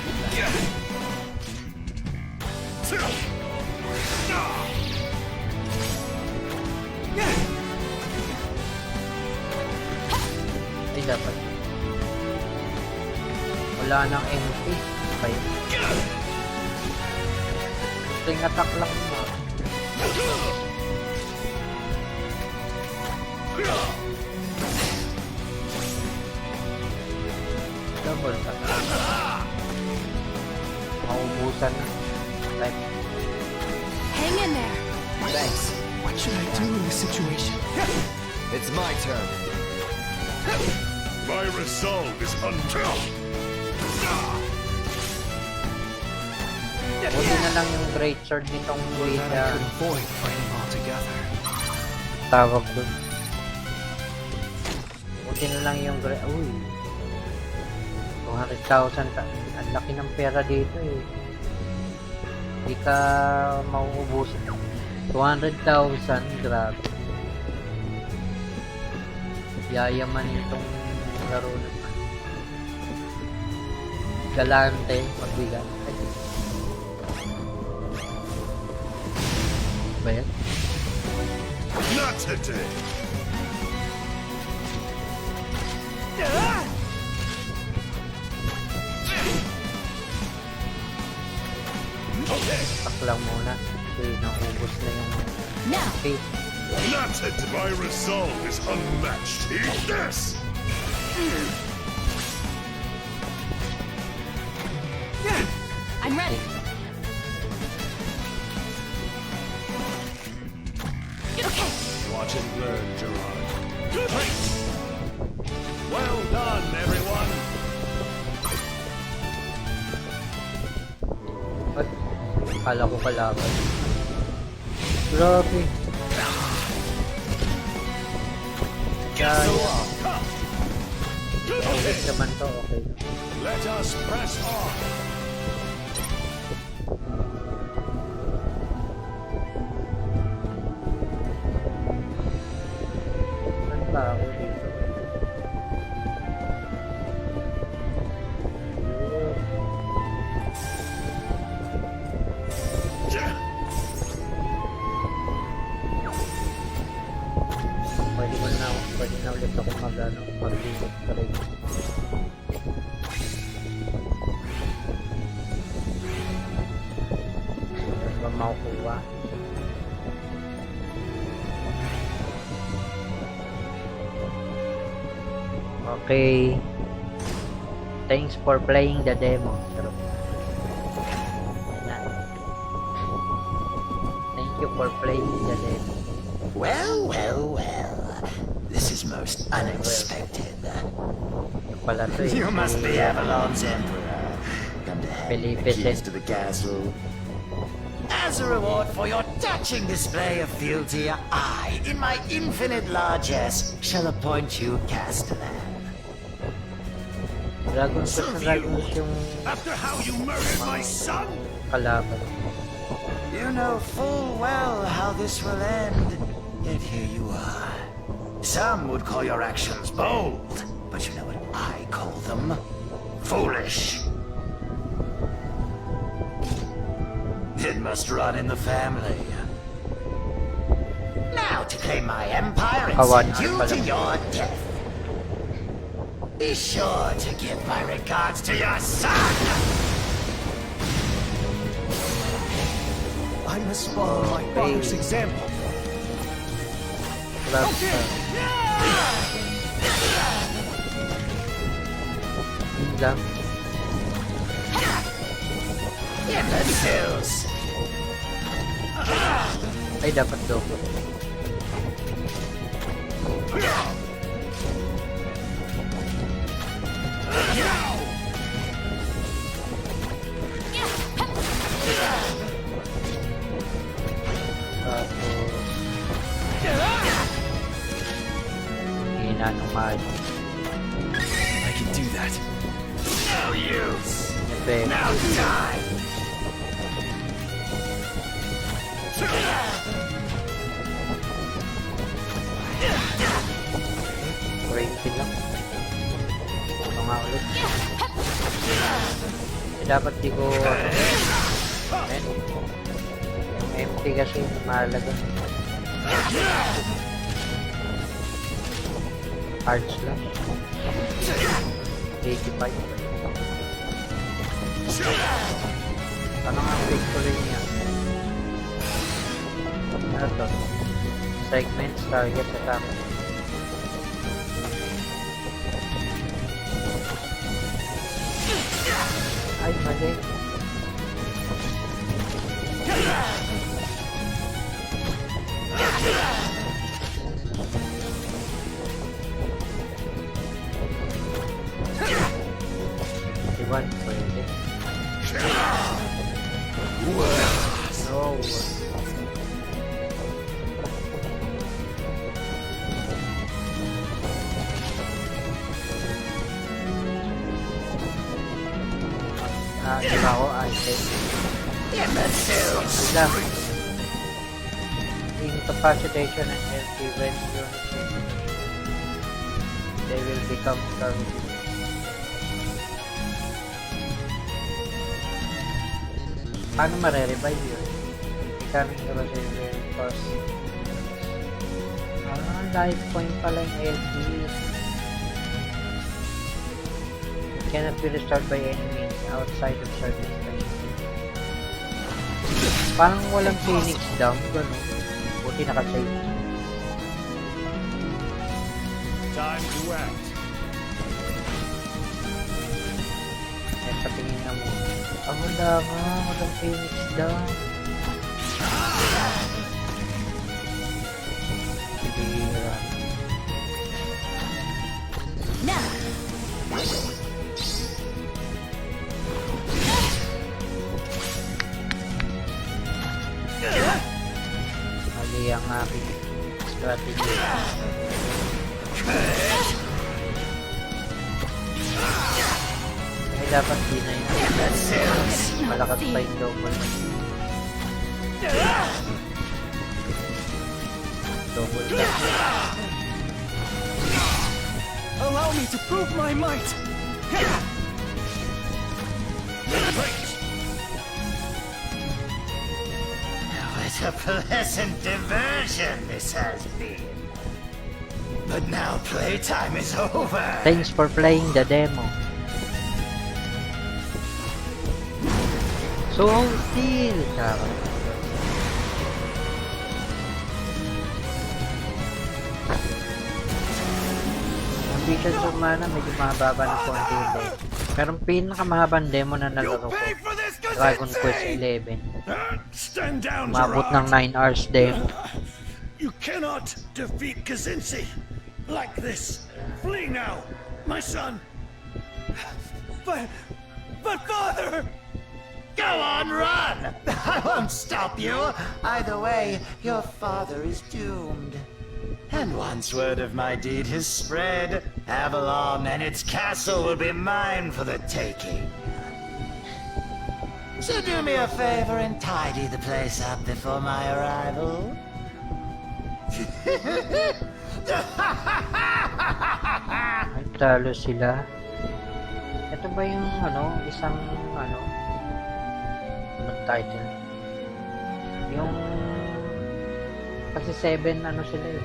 lang. Ay, dapat. Wala nang MP. Okay. Sting attack lang mo. Double attack. Maubusan na. Like, hang in there. Thanks. What should I do in this situation? It's my turn. My resolve is unmatched. buti na lang yung great sword nitong Or Wii that I na could avoid fighting altogether. tawag dun. Buti na lang yung great... Uy. 200,000 ka. Ang laki ng pera dito eh. Hindi ka mauubusan. 200,000, grabe. Yayaman itong laro na. Galante, magbigat. Ay. Ba yan? Not today. Okay. Tak lang muna. Kasi naubos na yung Now, face. Not today. My resolve is unmatched. Eat this. I'm ready. Okay. Watch and learn, Gerard. Great. Well done, everyone. At kala ko kalaban. Grabe. Kaya, okay naman to, okay. Let us press on. Saan ba ako dito? Pwede na ulit ako mag-ligot ka rin. Ano ba makukuha? Okay. Thanks for playing the demo. Sarap. Thank you for playing the demo. Well, well, well. This is is most unexpected. Yung pala to eh. You must be Avalon's emperor. Come to hand me the Felipe keys said- to the castle. As a reward for your touching display of fealty, I, in my infinite largesse, shall appoint you Castellan. Dragon Quest na Dragon Quest yung After how you murdered my son? kalaban. You know full well how this will end, yet here you are. Some would call your actions bold, but you know what I call them? Foolish. It must run in the family. Now to claim my empire and Kawan, send you pala. to your death. Be sure to give my regards to your son! I must follow my father's example. Plus, yun lang. Imbeciles! Ay, dapat double. Tapos, hina ng mayo. I can do that. No use! Epek. Now die! Crazy lang. Ito nga ulit. Eh, dapat di ko... Men. Yung empty kasi mahalaga. Hard slash. 85. Ano nga ang victory niya? Ano to? Segments, target, attack. Ay, mali. Iwan, pwede. No. Di ba ako? Item. Imbeciles! Alam. Incapacitation and health when units they will become targeted. Paano mare-revive yun? Becoming the will cost. Life point pala yung LP. Cannot be restored by enemies outside of certain space. Parang walang Phoenix down, gano'n. Buti nakasave. Time to act. Yan, patingin na mo. Wala nga, walang Phoenix down. Bira. Mali ang aking strategy. Ay, dapat di na yun. Malakas pa yung double. Double lang. Allow me to prove my might. What a pleasant diversion this has been. But now playtime is over. Thanks for playing the demo. Soul Steel! Charot. Ambitions of Mana, medyo mababa na konti yung demo. Pero ang pinakamahabang demo na nalaro ko, for this, Dragon Quest 11. Stand down, Umabot ng Gerard. 9 hours demo. You cannot defeat Kazinsi. like this. Flee now, my son. But father! Go on, run! I won't stop you. Either way, your father is doomed. And once word of my deed has spread, Avalon and its castle will be mine for the taking. So do me a favor and tidy the place up before my arrival. Ay, talo sila. Ito ba yung isang anong title? Yung kasi 7 sila eh.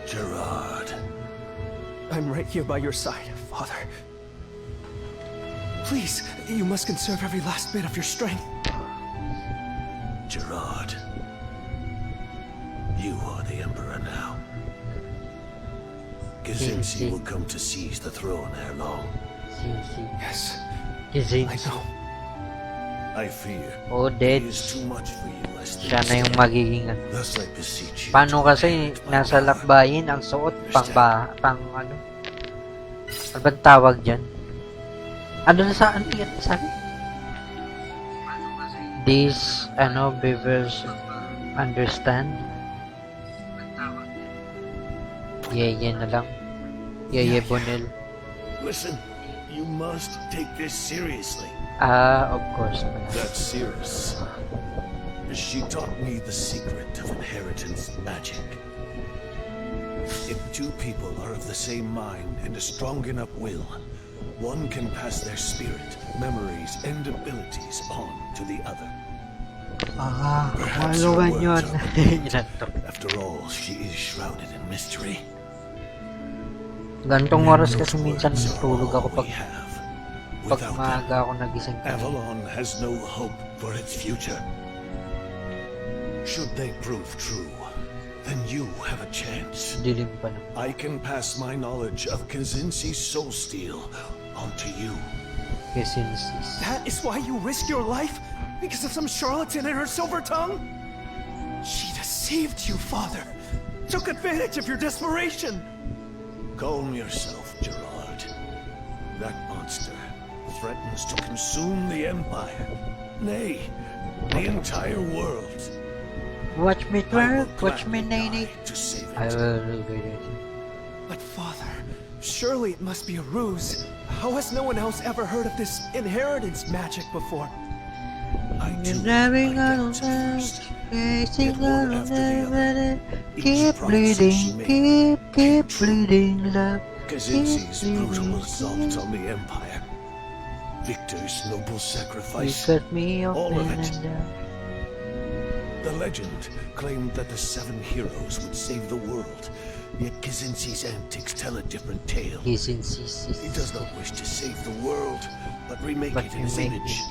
Gerard. I'm right here by your side, Father. Please, you must conserve every last bit of your strength. Gerard. You are the Emperor now. Kazinsi will come to seize the throne ere long. Yes, Kizin. I know. I fear Oh, it dead. is too much for you as the Siya na yung magiging Thus I beseech you. Paano to kasi grant my nasa power. lakbayin ang suot pang ano? Ano bang tawag diyan? Ano na sa ano yan sabi? These beavers understand? Yeye na lang. Yeye Bonel. Listen, you must take this seriously. Of course. That's Cirrus. She taught me the secret of inheritance magic. If two people are of the same mind and a strong enough will, one can pass their spirit, memories, and abilities on to the other. Perhaps her Maluwan yun. words are complete. Inantok. After all, she is shrouded in mystery. Gantong oras kasi minsan Words are natulog ako all pag, we have. pag Without them, maaga ako nagising. Avalon has no hope for its future. Should they prove true, then you have a chance. Dilim pa na. I can pass my knowledge of Kazinsi's soul steel onto you. Kasi sis. That is why you risk your life? Because of some charlatan and her silver tongue? She deceived you, Father. Took advantage of your desperation. Calm yourself, Gerard. That monster threatens to consume the Empire. Nay, the entire world. Watch me I twerk, will watch me gladly nay nay. die to save I it. will do it. But Father, surely it must be a ruse. How has no one else ever heard of this inheritance magic before? I too Driving my on doubts at first. Facing Yet one on after the other, keep each promise she bleeding, made keep came true. bleeding, love. Kazinsi's Keep brutal bleeding, assault on the Empire. Victor's noble You sacrifice. cut me off All of and it. down. The legend claimed that the 7 heroes would save the world, yet Kazinsi's antics tell a different tale. He's insisting. He does not wish to save the world, but remake But it in you his make image.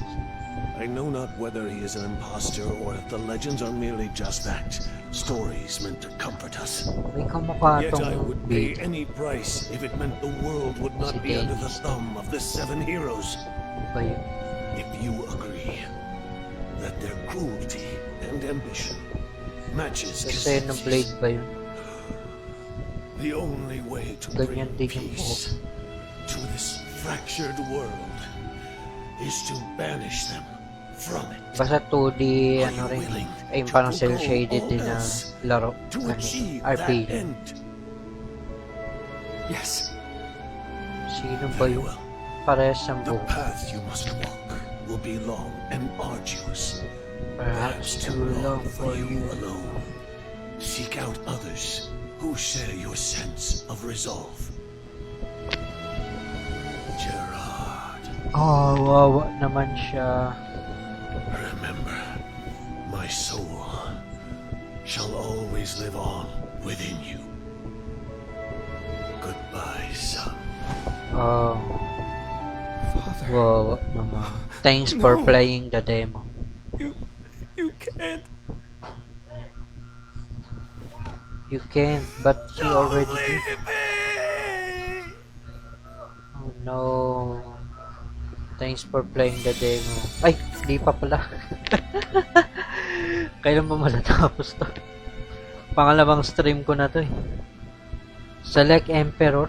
I know not whether he is an impostor or if the legends are merely just that, stories meant to comfort us. May kamukha Yet I tong would pay bait. any price if it meant the world would not Si be under the Dennis. thumb of the 7 heroes. Ba yun? If you agree that their cruelty and ambition matches Kasi ng blade Kazinsi's, ba yun? the only way to Ganyan bring din yung peace to this fractured world is to banish them from it. Basta 2D, ano rin, ay parang cel-shaded din na laro. To Ano, achieve that RPG. end. Yes. Sino ba Very yun? well. Parehas ang The buhok. path you must walk will be long and arduous. Perhaps too long for you. alone. Seek out others who share your sense of resolve. Gerard, Oh, wawa naman siya. remember, my soul shall always live on within you. Goodbye, son. Oh, Father, wawa naman. Thanks for No. playing the demo. you can't. You can't, but she already did. Oh no. Thanks for playing the demo. Ay, di pa pala. Kailan ba matatapos to? Pangalawang stream ko na to eh. Select Emperor.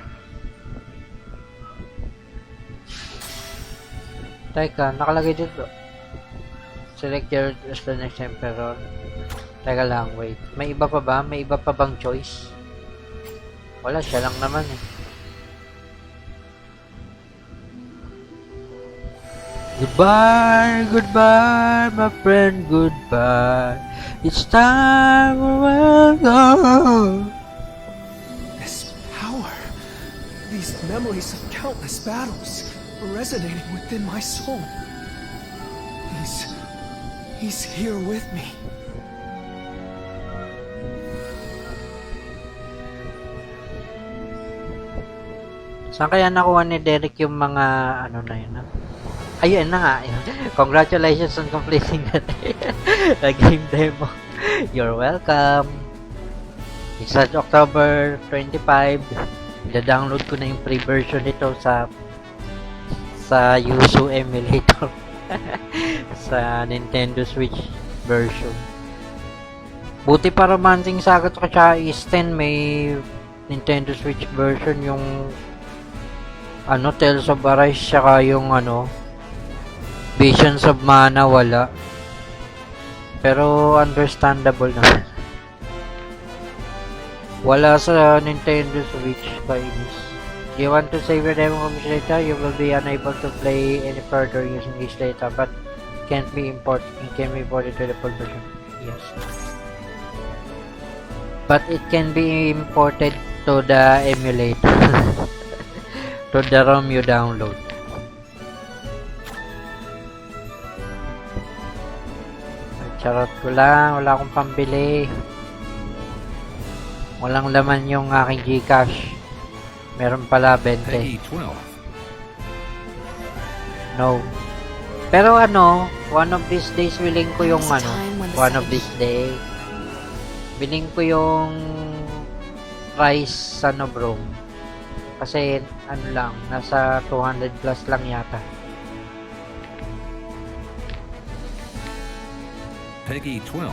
Teka, nakalagay dito. Select your as the next Emperor. Teka lang, wait. May iba pa ba? May iba pa bang choice? Wala, siya lang naman eh. Goodbye, goodbye, my friend, goodbye. It's time we'll go. This power, these memories of countless battles resonating within my soul. He's here with me. Saan kaya nakuha ni Derek yung mga ano na yun? Ayun na nga. Yun. Congratulations on completing the game demo. You're welcome. It's at October 25. I-download ko na yung free version nito sa Yuzu emulator. Sa Nintendo Switch version. Buti pa Romancing Saga at saka is 10 may Nintendo Switch version yung Tales of Arise saka yung Visions of Mana wala. Pero understandable naman. Wala sa Nintendo Switch kainis. Do you want to save your demo from this data? You will be unable to play any further using this data, but it can be imported to the full version. Yes. But it can be imported to the emulator. To the ROM you download. Charot ko lang, wala akong pambili. Walang laman yung aking Gcash. Meron pala 20. No. Pero one of these days willing ko yung one of these day. Biling ko yung price sa bro. Kasi lang, nasa 200 plus lang yata. Peggy 12.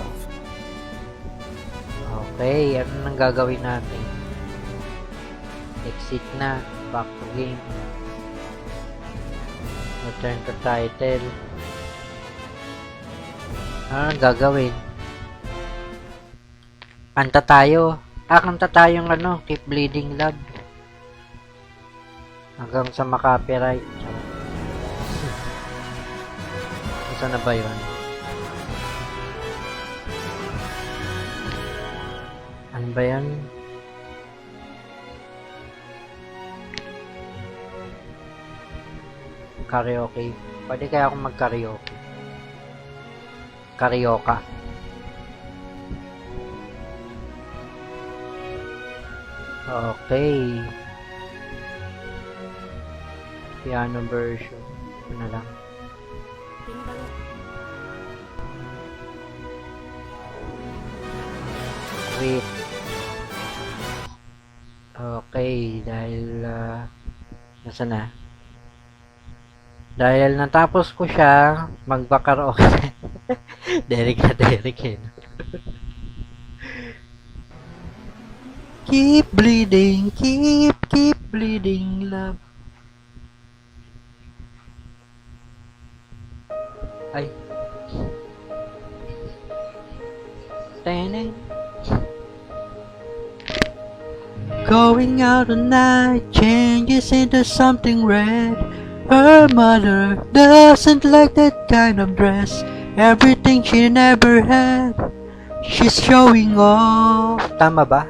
Okay, ano nang gagawin natin? Exit na, back to game. Return to title. Ano nang gagawin? Kanta tayo. Kanta tayong Keep Bleeding Love. Hanggang sa makapiright. Saan na ba yun? Ano ba yan? Karaoke. Pwede kaya akong mag-karaoke? Karaoke. Okay. Piano version. Ito na lang. Wait. Okay, dahil nasa na? Dahil natapos ko siya, magba-karaoke. Derek na Derek yun. Keep bleeding, keep bleeding love. Ay. Teneng. Going out at night changes into something red. Her mother doesn't like that kind of dress. Everything she never had, she's showing off. Tama ba?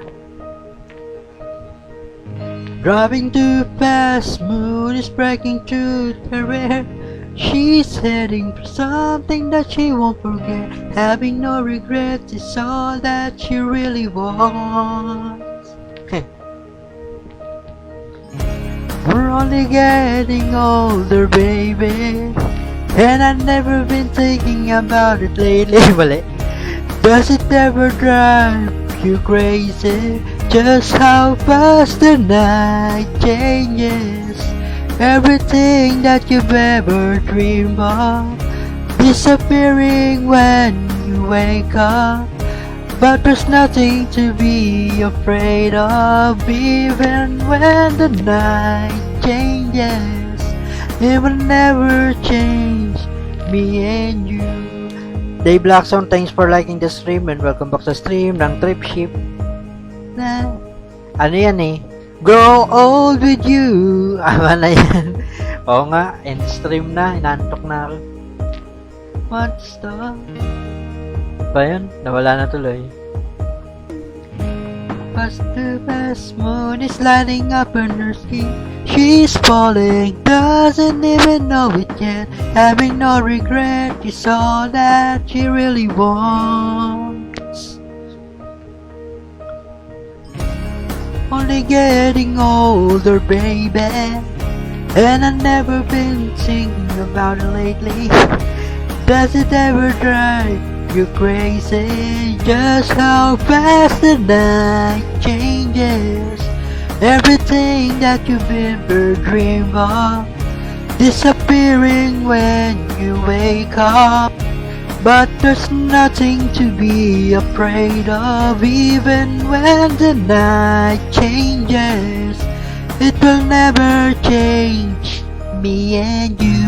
Driving too fast, mood is breaking through her hair. She's heading for something that she won't forget. Having no regrets is all that she really wants. We're only getting older, baby, and I've never been thinking about it lately. Does it ever drive you crazy? Just how fast the night changes. Everything that you've ever dreamed of disappearing when you wake up. But there's nothing to be afraid of, even when the night changes. It will never change me and you. Dave Blackson, thanks for liking the stream and welcome back sa stream ng Trip Ship. Na, ano yan eh? Grow old with you. Ama na yan. Oo nga, end stream na. Inantok na ako. What's the... Ba yun? Nawala na tuloy. But the best moon is lighting up on her skin. She's falling, doesn't even know it yet. Having no regret is all that she really wants. Only getting older, baby. And I've never been thinking about it lately. Does it ever drive you crazy? Just how fast the night changes. Everything that you've ever dreamed of disappearing when you wake up. But there's nothing to be afraid of, even when the night changes. It will never change me and you.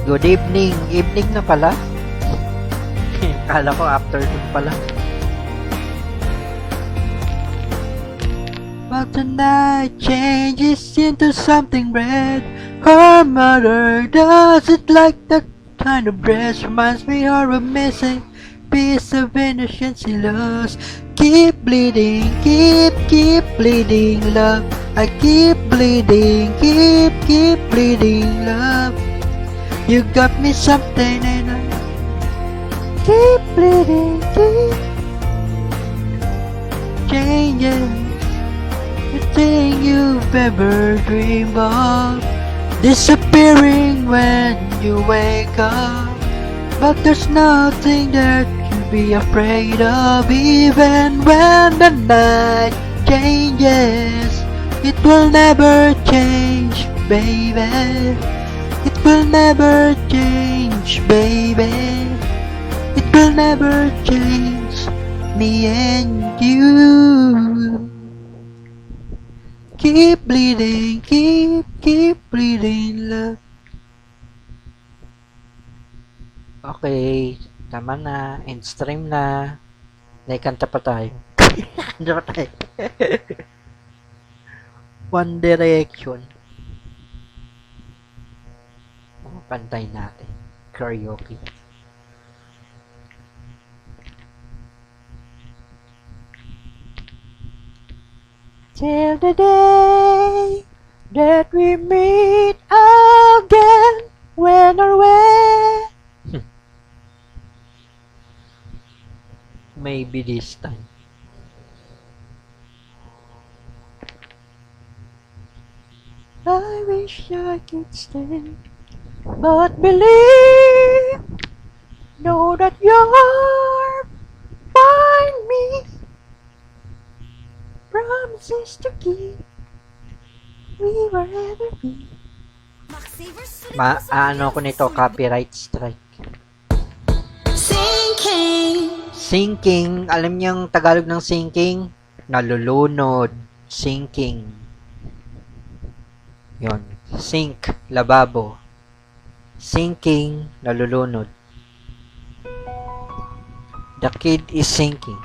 Good evening. Evening na pala. Kala ko afternoon pala. But the night changes into something red. Her mother doesn't like that kind of dress. Reminds me of a missing piece of innocence she lost. Keep bleeding, keep bleeding, love. I keep bleeding, keep bleeding, love. You got me something and I keep bleeding, keep changing. Everything you've ever dreamed of disappearing when you wake up. But there's nothing that you'll be afraid of, even when the night changes. It will never change, baby. It will never change, baby. It will never change me and you. Keep bleeding, keep bleeding, love. Okay, tama na. End stream na. Naikanta pa tayo. Kanta pa tayo. One Direction. Pantay natin. Karaoke. Till the day that we meet again, when or where. Maybe this time. I wish I could stay, but believe, know that you're find me. Promises to keep, we wherever be. Ano ko nito, copyright strike. Sinking. Alam niyo yung Tagalog ng sinking? Nalulunod. Sinking. Yon. Sink, lababo. Sinking, nalulunod. The kid is sinking.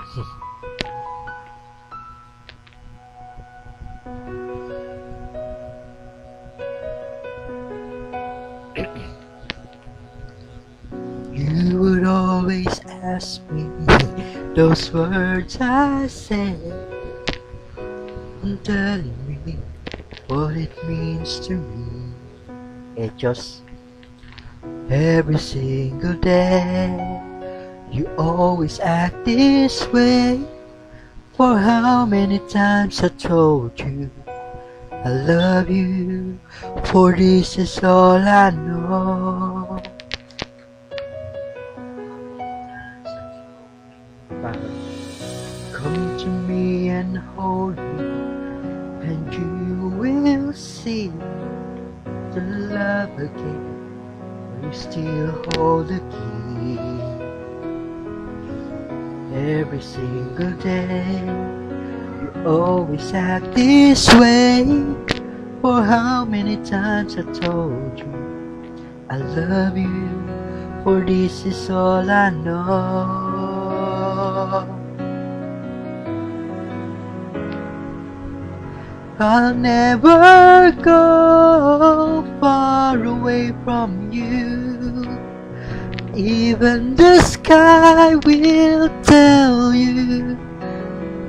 You would always ask me those words I said, telling me what it means to me. It just every single day you always act this way. For how many times I told you I love you, for this is all I know. Come to me and hold me, and you will see the love again. You still hold the key. every single day. You always act this way. For how many times I told you I love you, for this is all I know. I'll never go far away from you. Even the sky will tell you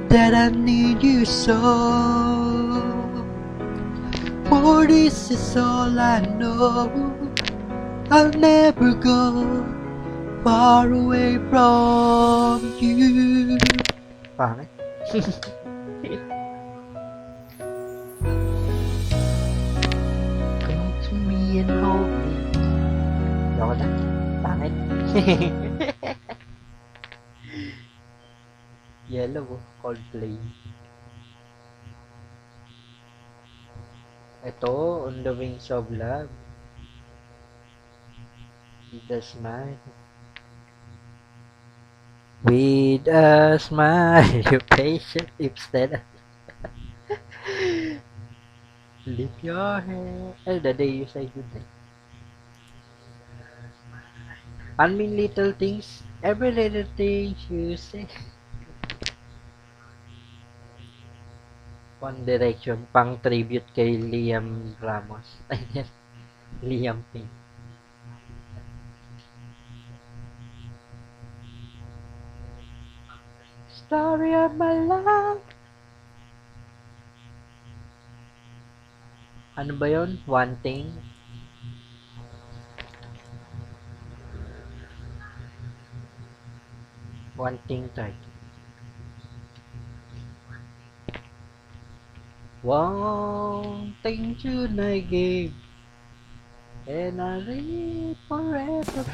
that I need you so. For this is all I know. I'll never go far away from you. Pangit. Come to me and hold me. Loko na. Pangit. Yellow, Coldplay. Ito, On the Wings of Love. With a smile. With a smile, you patient instead. Lift your head. The day you say goodnight. 1 million little things. Every little thing you say. One Direction, pang tribute kay Liam Ramos. Liam Payne. Story of my life. Ano ba yun? One thing? One thing type. One thing I gave, and I live forever.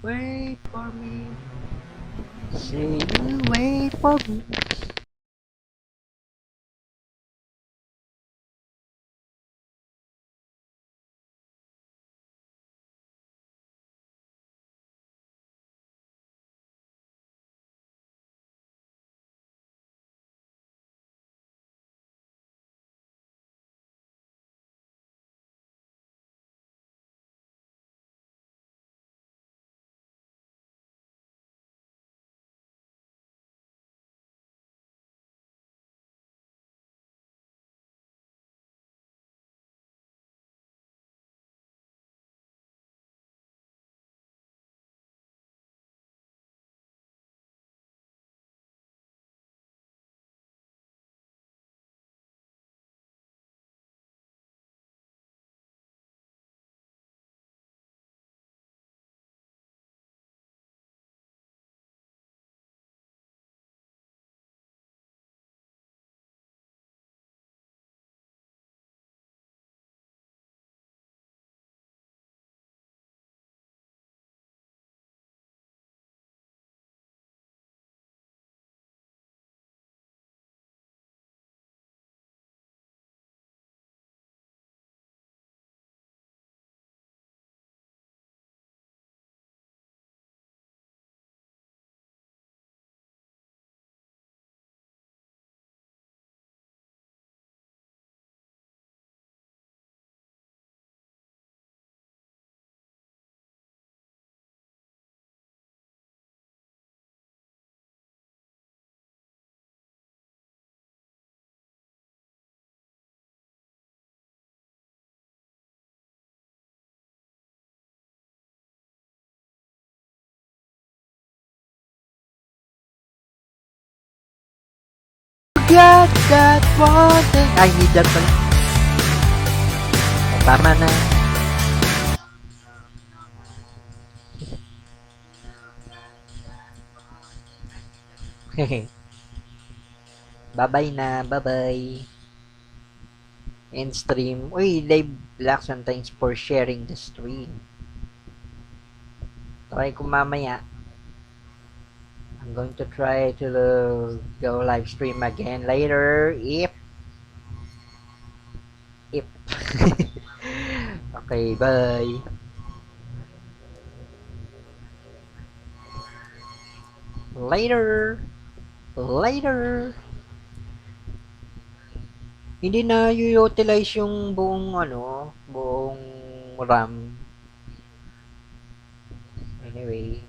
Wait for me. Say you wait for me. Got that one thing. I need that pala. Tama na. Bye-bye na. Bye-bye. End stream. Uy, live Blackson. Thanks for sharing the stream. Try ko mamaya. I'm going to try to go live stream again later if okay, bye. Later. Later. Hindi na utilize yung buong buong RAM. Anyway.